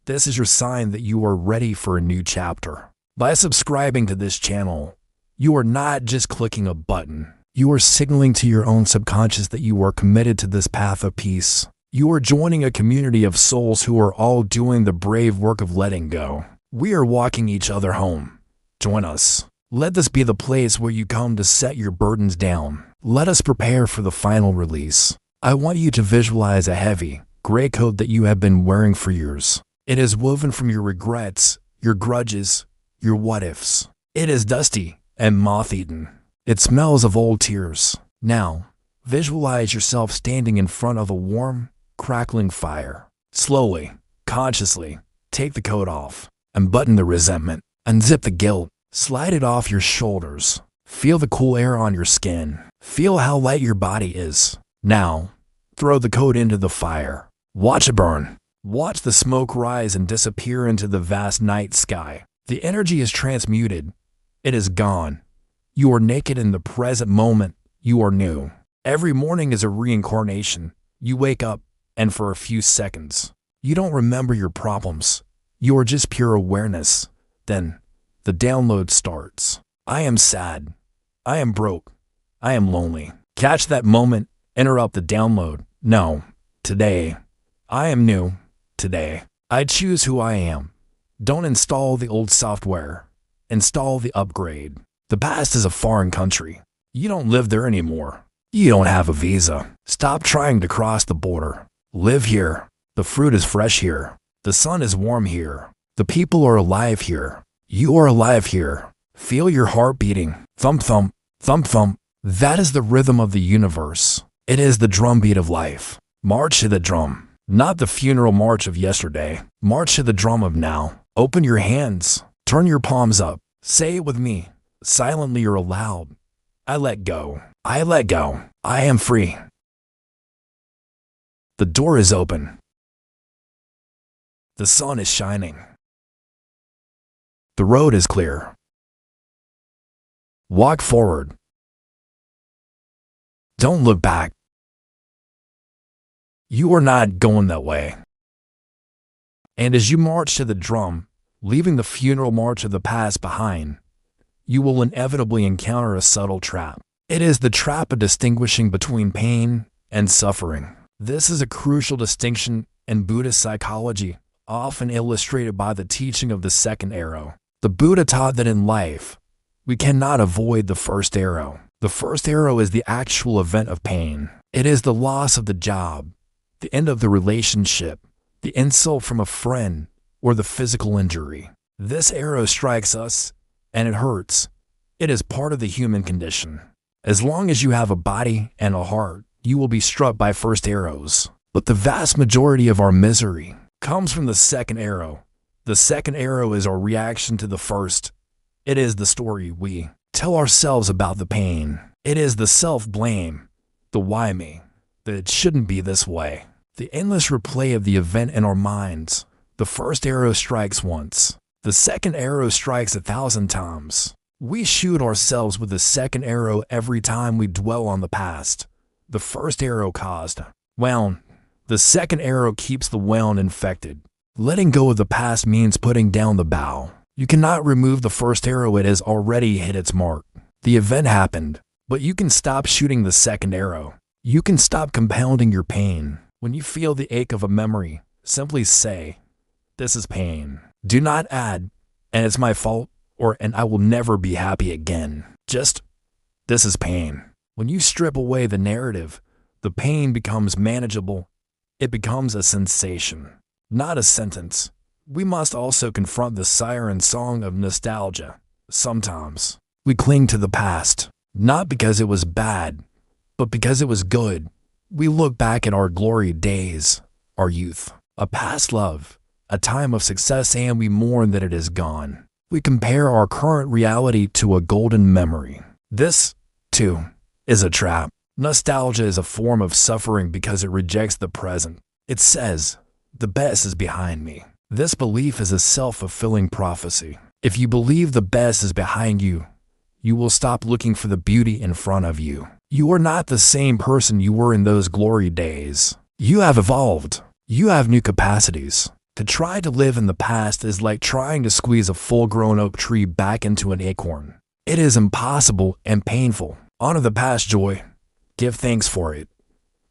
this is your sign that you are ready for a new chapter. By subscribing to this channel, you are not just clicking a button. You are signaling to your own subconscious that you are committed to this path of peace. You are joining a community of souls who are all doing the brave work of letting go. We are walking each other home. Join us. Let this be the place where you come to set your burdens down. Let us prepare for the final release. I want you to visualize a heavy, gray coat that you have been wearing for years. It is woven from your regrets, your grudges, your what-ifs. It is dusty and moth-eaten. It smells of old tears. Now, visualize yourself standing in front of a warm, crackling fire. Slowly, consciously, take the coat off. Unbutton the resentment. Unzip the guilt. Slide it off your shoulders. Feel the cool air on your skin. Feel how light your body is. Now, throw the coat into the fire. Watch it burn. Watch the smoke rise and disappear into the vast night sky. The energy is transmuted. It is gone. You are naked in the present moment. You are new. Every morning is a reincarnation. You wake up, and for a few seconds, you don't remember your problems. You are just pure awareness. Then, the download starts. I am sad. I am broke. I am lonely. Catch that moment. Interrupt the download. No. Today. I am new. Today. I choose who I am. Don't install the old software. Install the upgrade. The past is a foreign country. You don't live there anymore. You don't have a visa. Stop trying to cross the border. Live here. The fruit is fresh here. The sun is warm here. The people are alive here. You are alive here. Feel your heart beating. Thump, thump, thump, thump. That is the rhythm of the universe. It is the drumbeat of life. March to the drum. Not the funeral march of yesterday. March to the drum of now. Open your hands. Turn your palms up. Say it with me, silently or aloud. I let go. I let go. I am free. The door is open. The sun is shining. The road is clear. Walk forward. Don't look back. You are not going that way. And as you march to the drum, leaving the funeral march of the past behind, you will inevitably encounter a subtle trap. It is the trap of distinguishing between pain and suffering. This is a crucial distinction in Buddhist psychology, often illustrated by the teaching of the second arrow. The Buddha taught that in life, we cannot avoid the first arrow. The first arrow is the actual event of pain. It is the loss of the job, the end of the relationship, the insult from a friend, or the physical injury. This arrow strikes us, and it hurts. It is part of the human condition. As long as you have a body and a heart, you will be struck by first arrows. But the vast majority of our misery comes from the second arrow. The second arrow is our reaction to the first. It is the story we tell ourselves about the pain. It is the self-blame, the why me, that it shouldn't be this way. The endless replay of the event in our minds. The first arrow strikes once. The second arrow strikes 1,000 times. We shoot ourselves with the second arrow every time we dwell on the past. The first arrow caused wound. The second arrow keeps the wound infected. Letting go of the past means putting down the bow. You cannot remove the first arrow, it has already hit its mark. The event happened, but you can stop shooting the second arrow. You can stop compounding your pain. When you feel the ache of a memory, simply say, "This is pain." Do not add, "and it's my fault," or "and I will never be happy again." Just, "This is pain." When you strip away the narrative, the pain becomes manageable. It becomes a sensation, not a sentence. We must also confront the siren song of nostalgia. Sometimes we cling to the past, not because it was bad, but because it was good. We look back at our glory days, our youth, a past love, a time of success, and we mourn that it is gone. We compare our current reality to a golden memory. This, too, is a trap. Nostalgia is a form of suffering because it rejects the present. It says, "The best is behind me." This belief is a self-fulfilling prophecy. If you believe the best is behind you, you will stop looking for the beauty in front of you. You are not the same person you were in those glory days. You have evolved. You have new capacities. To try to live in the past is like trying to squeeze a full-grown oak tree back into an acorn. It is impossible and painful. Honor the past joy. Give thanks for it.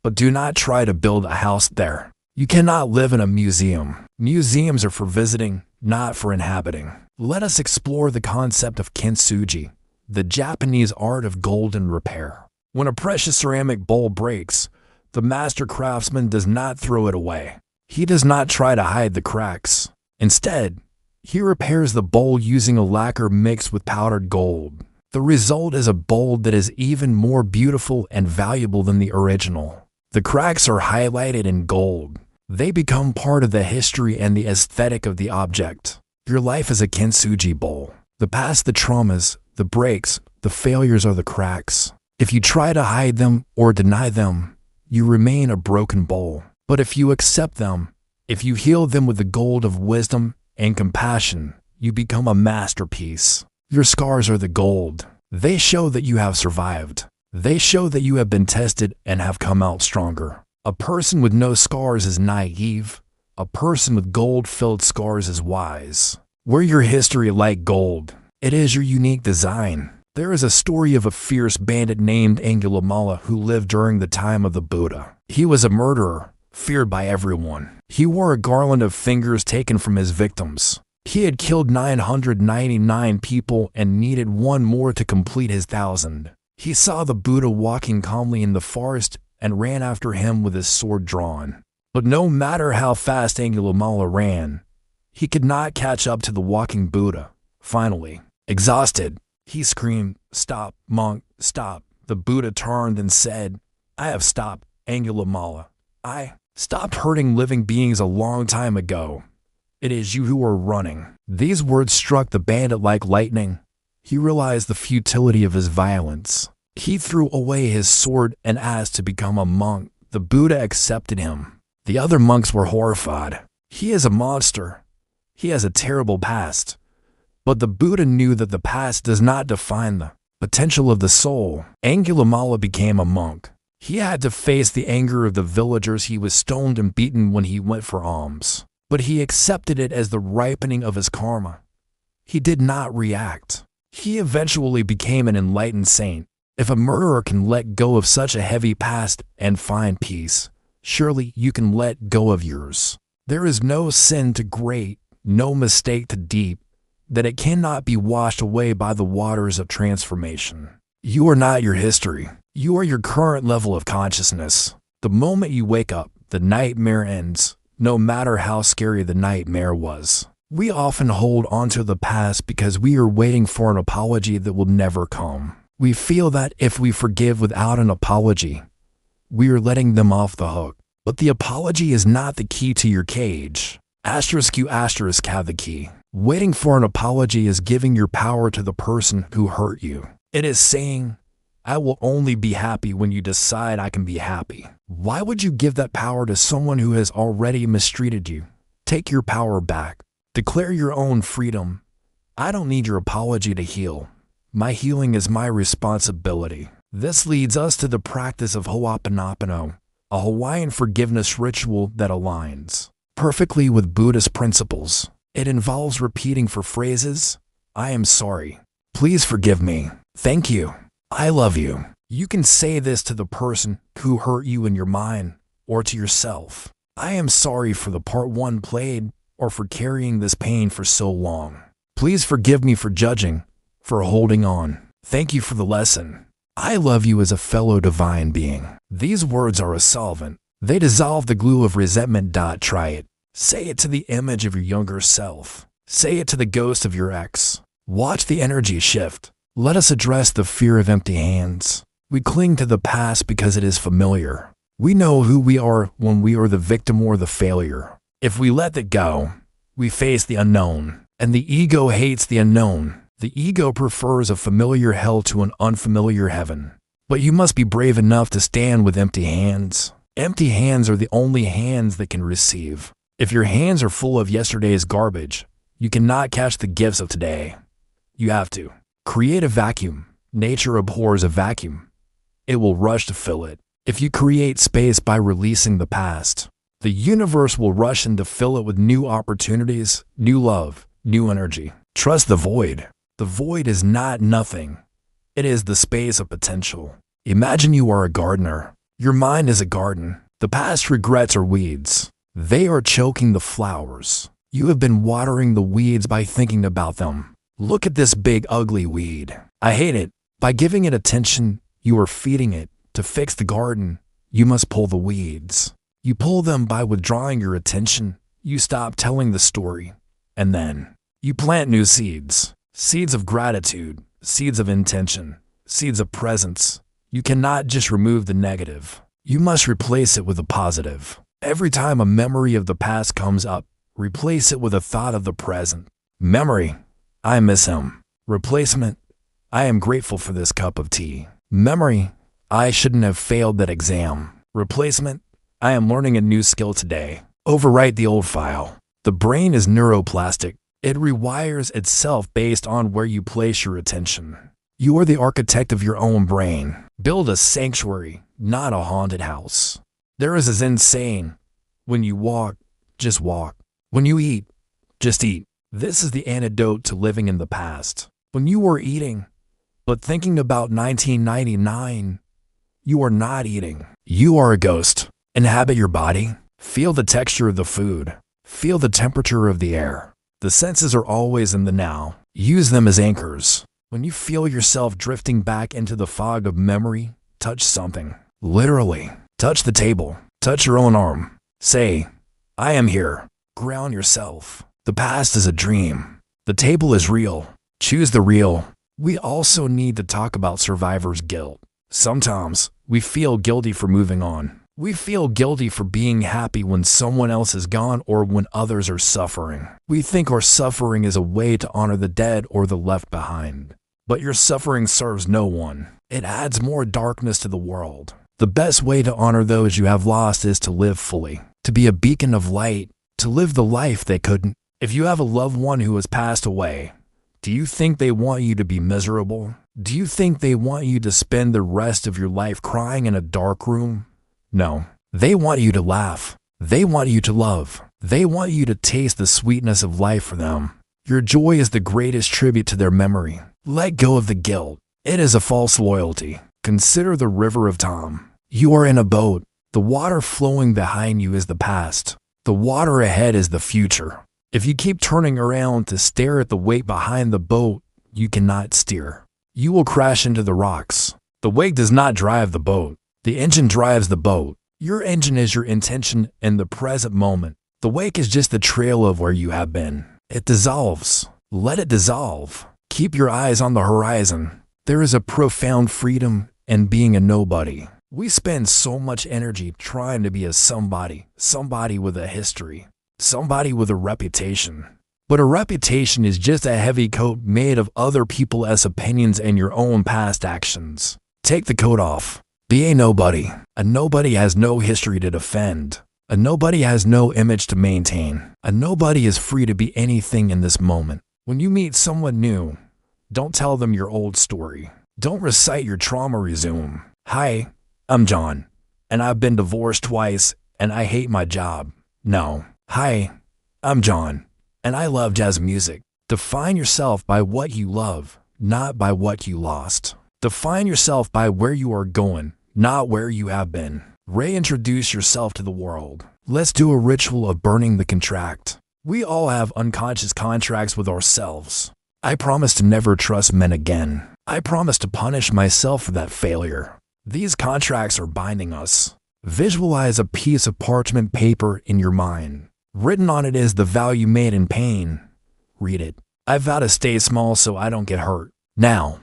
But do not try to build a house there. You cannot live in a museum. Museums are for visiting, not for inhabiting. Let us explore the concept of kintsugi, the Japanese art of golden repair. When a precious ceramic bowl breaks, the master craftsman does not throw it away. He does not try to hide the cracks. Instead, he repairs the bowl using a lacquer mixed with powdered gold. The result is a bowl that is even more beautiful and valuable than the original. The cracks are highlighted in gold. They become part of the history and the aesthetic of the object. Your life is a kintsugi bowl. The past, the traumas, the breaks, the failures are the cracks. If you try to hide them or deny them, you remain a broken bowl. But if you accept them, if you heal them with the gold of wisdom and compassion, you become a masterpiece. Your scars are the gold. They show that you have survived. They show that you have been tested and have come out stronger. A person with no scars is naive. A person with gold-filled scars is wise. Wear your history like gold. It is your unique design. There is a story of a fierce bandit named Angulimala who lived during the time of the Buddha. He was a murderer, feared by everyone. He wore a garland of fingers taken from his victims. He had killed 999 people and needed one more to complete his 1,000. He saw the Buddha walking calmly in the forest and ran after him with his sword drawn. But no matter how fast Angulimala ran, he could not catch up to the walking Buddha. Finally, exhausted, he screamed, "Stop, monk, stop." The Buddha turned and said, "I have stopped, Angulimala. I stopped hurting living beings a long time ago. It is you who are running." These words struck the bandit like lightning. He realized the futility of his violence. He threw away his sword and asked to become a monk. The Buddha accepted him. The other monks were horrified. He is a monster. He has a terrible past. But the Buddha knew that the past does not define the potential of the soul. Angulimala became a monk. He had to face the anger of the villagers. He was stoned and beaten when he went for alms. But he accepted it as the ripening of his karma. He did not react. He eventually became an enlightened saint. If a murderer can let go of such a heavy past and find peace, surely you can let go of yours. There is no sin too great, no mistake too deep, that it cannot be washed away by the waters of transformation. You are not your history. You are your current level of consciousness. The moment you wake up, the nightmare ends. no matter how scary the nightmare was. We often hold onto the past because we are waiting for an apology that will never come. We feel that if we forgive without an apology, we are letting them off the hook. But the apology is not the key to your cage. You have the key. Waiting for an apology is giving your power to the person who hurt you. It is saying, I will only be happy when you decide I can be happy. Why would you give that power to someone who has already mistreated you? Take your power back. Declare your own freedom. I don't need your apology to heal. My healing is my responsibility. This leads us to the practice of Ho'oponopono, a Hawaiian forgiveness ritual that aligns perfectly with Buddhist principles. It involves repeating for phrases, I am sorry. Please forgive me. Thank you. I love you. You can say this to the person who hurt you in your mind or to yourself. I am sorry for the part one played or for carrying this pain for so long. Please forgive me for judging, for holding on. Thank you for the lesson. I love you as a fellow divine being. These words are a solvent. They dissolve the glue of resentment. Try it. Say it to the image of your younger self. Say it to the ghost of your ex. Watch the energy shift. Let us address the fear of empty hands. We cling to the past because it is familiar. We know who we are when we are the victim or the failure. If we let that go, we face the unknown. And the ego hates the unknown. The ego prefers a familiar hell to an unfamiliar heaven. But you must be brave enough to stand with empty hands. Empty hands are the only hands that can receive. If your hands are full of yesterday's garbage, you cannot catch the gifts of today. You have to create a vacuum. Nature abhors a vacuum. It will rush to fill it. If you create space by releasing the past, the universe will rush in to fill it with new opportunities, new love, new energy. Trust the void. The void is not nothing. It is the space of potential. Imagine you are a gardener. Your mind is a garden. The past regrets are weeds. They are choking the flowers. You have been watering the weeds by thinking about them. Look at this big ugly weed. I hate it. By giving it attention, you are feeding it. To fix the garden, you must pull the weeds. You pull them by withdrawing your attention. You stop telling the story. And then, you plant new seeds. Seeds of gratitude, seeds of intention, seeds of presence. You cannot just remove the negative. You must replace it with a positive. Every time a memory of the past comes up, replace it with a thought of the present. Memory, I miss him. Replacement, I am grateful for this cup of tea. Memory, I shouldn't have failed that exam. Replacement, I am learning a new skill today. Overwrite the old file. The brain is neuroplastic. It rewires itself based on where you place your attention. You are the architect of your own brain. Build a sanctuary, not a haunted house. There is a Zen saying, when you walk, just walk. When you eat, just eat. This is the antidote to living in the past. When you are eating, but thinking about 1999, you are not eating. You are a ghost. Inhabit your body. Feel the texture of the food. Feel the temperature of the air. The senses are always in the now. Use them as anchors. When you feel yourself drifting back into the fog of memory, touch something. Literally. Touch the table. Touch your own arm. Say, I am here. Ground yourself. The past is a dream. The table is real. Choose the real. We also need to talk about survivor's guilt. Sometimes, we feel guilty for moving on. We feel guilty for being happy when someone else is gone or when others are suffering. We think our suffering is a way to honor the dead or the left behind. But your suffering serves no one. It adds more darkness to the world. The best way to honor those you have lost is to live fully, to be a beacon of light, to live the life they couldn't. If you have a loved one who has passed away, do you think they want you to be miserable? Do you think they want you to spend the rest of your life crying in a dark room? No. They want you to laugh. They want you to love. They want you to taste the sweetness of life for them. Your joy is the greatest tribute to their memory. Let go of the guilt. It is a false loyalty. Consider the river of time. You are in a boat. The water flowing behind you is the past. The water ahead is the future. If you keep turning around to stare at the weight behind the boat, you cannot steer. You will crash into the rocks. The wake does not drive the boat. The engine drives the boat. Your engine is your intention in the present moment. The wake is just the trail of where you have been. It dissolves. Let it dissolve. Keep your eyes on the horizon. There is a profound freedom in being a nobody. We spend so much energy trying to be a somebody with a history, somebody with a reputation. But a reputation is just a heavy coat made of other people's opinions and your own past actions. Take the coat off. Be a nobody. A nobody has no history to defend. A nobody has no image to maintain. A nobody is free to be anything in this moment. When you meet someone new, don't tell them your old story. Don't recite your trauma resume. Hi, I'm John, and I've been divorced twice, and I hate my job. No. Hi, I'm John, and I love jazz music. Define yourself by what you love, not by what you lost. Define yourself by where you are going, not where you have been. Reintroduce yourself to the world. Let's do a ritual of burning the contract. We all have unconscious contracts with ourselves. I promise to never trust men again. I promise to punish myself for that failure. These contracts are binding us. Visualize a piece of parchment paper in your mind. Written on it is the vow you made in pain. Read it. I vow to stay small so I don't get hurt. Now,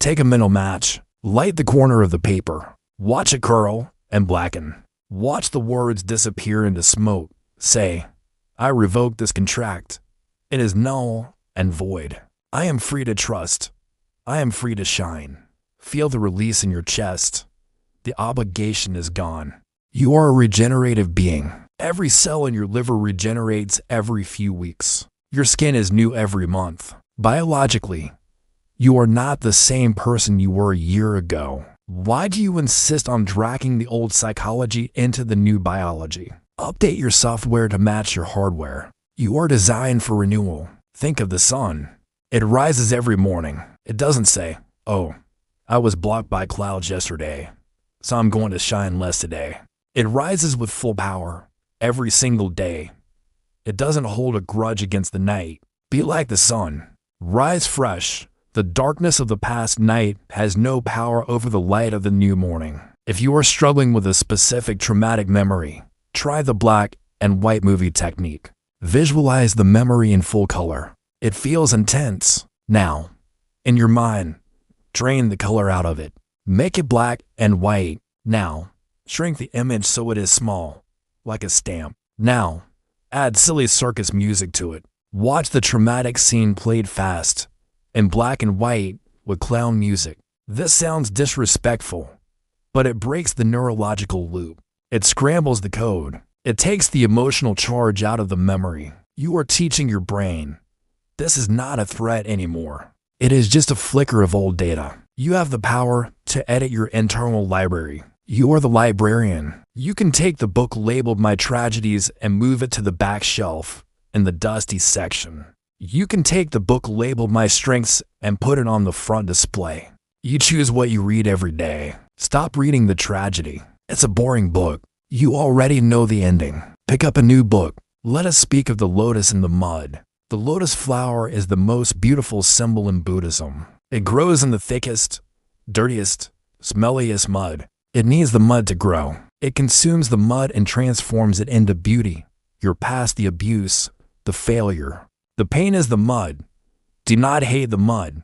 take a mental match. Light the corner of the paper. Watch it curl and blacken. Watch the words disappear into smoke. Say, I revoke this contract. It is null and void. I am free to trust. I am free to shine. Feel the release in your chest. The obligation is gone. You are a regenerative being. Every cell in your liver regenerates every few weeks. Your skin is new every month. Biologically, you are not the same person you were a year ago. Why do you insist on dragging the old psychology into the new biology? Update your software to match your hardware. You are designed for renewal. Think of the sun. It rises every morning. It doesn't say, oh, I was blocked by clouds yesterday, so I'm going to shine less today. It rises with full power every single day. It doesn't hold a grudge against the night. Be like the sun. Rise fresh. The darkness of the past night has no power over the light of the new morning. If you are struggling with a specific traumatic memory, try the black and white movie technique. Visualize the memory in full color. It feels intense. Now, in your mind, drain the color out of it. Make it black and white. Now, shrink the image so it is small, like a stamp. Now, add silly circus music to it. Watch the traumatic scene played fast, in black and white with clown music. This sounds disrespectful, but it breaks the neurological loop. It scrambles the code. It takes the emotional charge out of the memory. You are teaching your brain, this is not a threat anymore. It is just a flicker of old data. You have the power to edit your internal library. You are the librarian. You can take the book labeled My Tragedies and move it to the back shelf in the dusty section. You can take the book labeled My Strengths and put it on the front display. You choose what you read every day. Stop reading the tragedy. It's a boring book. You already know the ending. Pick up a new book. Let us speak of the lotus in the mud. The lotus flower is the most beautiful symbol in Buddhism. It grows in the thickest, dirtiest, smelliest mud. It needs the mud to grow. It consumes the mud and transforms it into beauty. You're past the abuse, the failure. The pain is the mud. Do not hate the mud.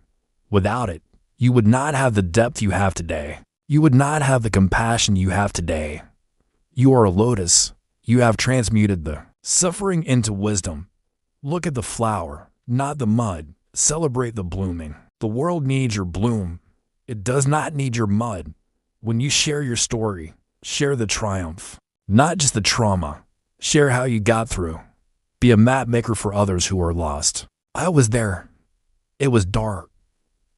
Without it, you would not have the depth you have today. You would not have the compassion you have today. You are a lotus. You have transmuted the suffering into wisdom. Look at the flower, not the mud. Celebrate the blooming. The world needs your bloom. It does not need your mud. When you share your story, share the triumph, not just the trauma. Share how you got through. Be a map maker for others who are lost. I was there. It was dark,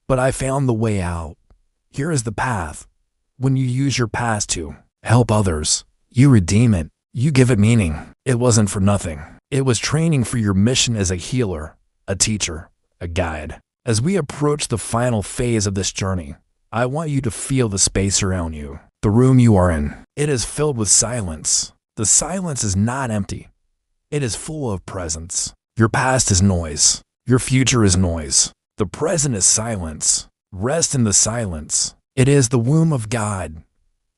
but I found the way out. Here is the path. When you use your past to help others, you redeem it. You give it meaning. It wasn't for nothing. It was training for your mission as a healer, a teacher, a guide. As we approach the final phase of this journey, I want you to feel the space around you, the room you are in. It is filled with silence. The silence is not empty. It is full of presence. Your past is noise. Your future is noise. The present is silence. Rest in the silence. It is the womb of God.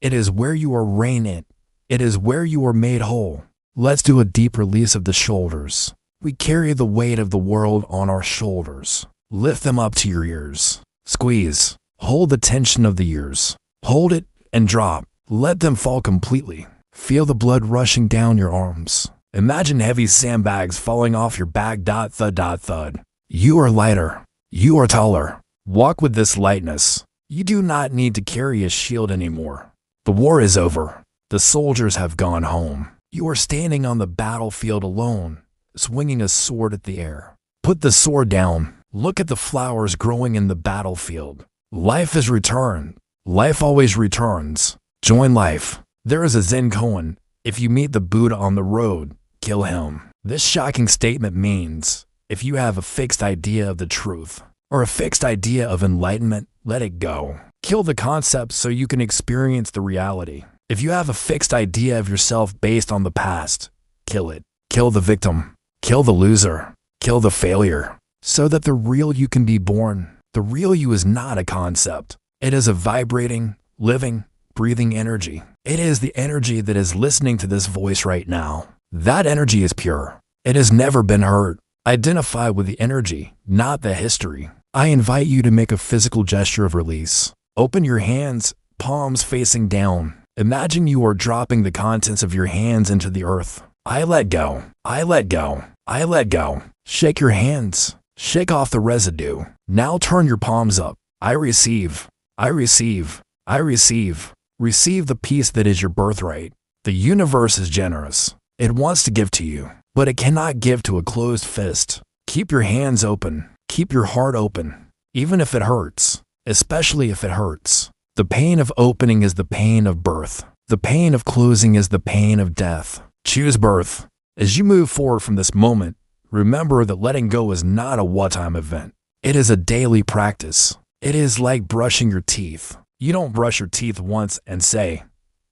It is where you are reigning. It is where you are made whole. Let's do a deep release of the shoulders. We carry the weight of the world on our shoulders. Lift them up to your ears. Squeeze. Hold the tension of the ears. Hold it and drop. Let them fall completely. Feel the blood rushing down your arms. Imagine heavy sandbags falling off your back. Thud. You are lighter. You are taller. Walk with this lightness. You do not need to carry a shield anymore. The war is over. The soldiers have gone home. You are standing on the battlefield alone, swinging a sword at the air. Put the sword down. Look at the flowers growing in the battlefield. Life has returned. Life always returns. Join life. There is a Zen koan. If you meet the Buddha on the road, kill him. This shocking statement means, if you have a fixed idea of the truth, or a fixed idea of enlightenment, let it go. Kill the concept so you can experience the reality. If you have a fixed idea of yourself based on the past, kill it. Kill the victim. Kill the loser. Kill the failure. So that the real you can be born. The real you is not a concept. It is a vibrating, living, breathing energy. It is the energy that is listening to this voice right now. That energy is pure. It has never been hurt. Identify with the energy, not the history. I invite you to make a physical gesture of release. Open your hands, palms facing down. Imagine you are dropping the contents of your hands into the earth. I let go. I let go. I let go. Shake your hands. Shake off the residue. Now turn your palms up. I receive. I receive. I receive. Receive the peace that is your birthright. The universe is generous. It wants to give to you, but it cannot give to a closed fist. Keep your hands open. Keep your heart open, even if it hurts, especially if it hurts. The pain of opening is the pain of birth. The pain of closing is the pain of death. Choose birth. As you move forward from this moment, remember that letting go is not a one-time event. It is a daily practice. It is like brushing your teeth. You don't brush your teeth once and say,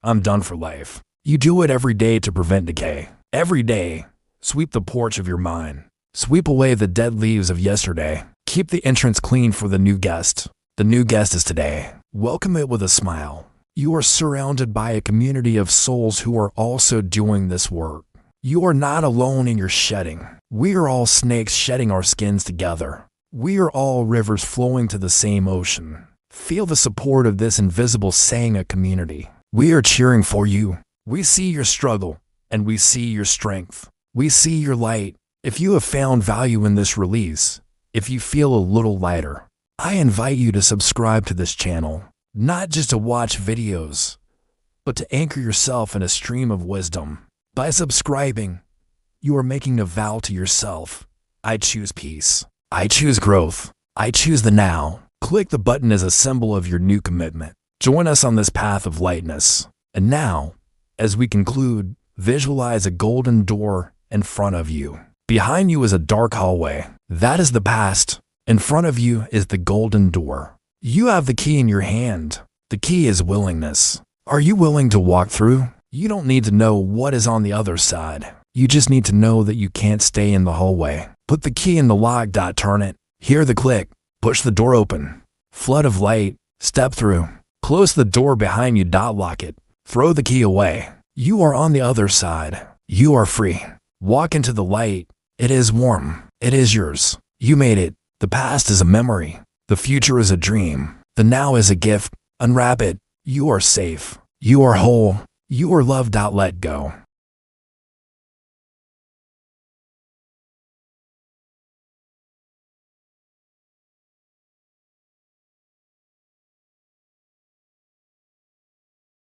I'm done for life. You do it every day to prevent decay. Every day, sweep the porch of your mind. Sweep away the dead leaves of yesterday. Keep the entrance clean for the new guest. The new guest is today. Welcome it with a smile. You are surrounded by a community of souls who are also doing this work. You are not alone in your shedding. We are all snakes shedding our skins together. We are all rivers flowing to the same ocean. Feel the support of this invisible Sangha community. We are cheering for you. We see your struggle, and we see your strength. We see your light. If you have found value in this release, if you feel a little lighter, I invite you to subscribe to this channel, not just to watch videos, but to anchor yourself in a stream of wisdom. By subscribing, you are making a vow to yourself. I choose peace. I choose growth. I choose the now. Click the button as a symbol of your new commitment. Join us on this path of lightness. And now, as we conclude, visualize a golden door in front of you. Behind you is a dark hallway. That is the past. In front of you is the golden door. You have the key in your hand. The key is willingness. Are you willing to walk through? You don't need to know what is on the other side. You just need to know that you can't stay in the hallway. Put the key in the lock. Turn it. Hear the click. Push the door open. Flood of light. Step through. Close the door behind you. Lock it. Throw the key away. You are on the other side. You are free. Walk into the light. It is warm. It is yours. You made it. The past is a memory. The future is a dream. The now is a gift. Unwrap it. You are safe. You are whole. You are loved. Let go.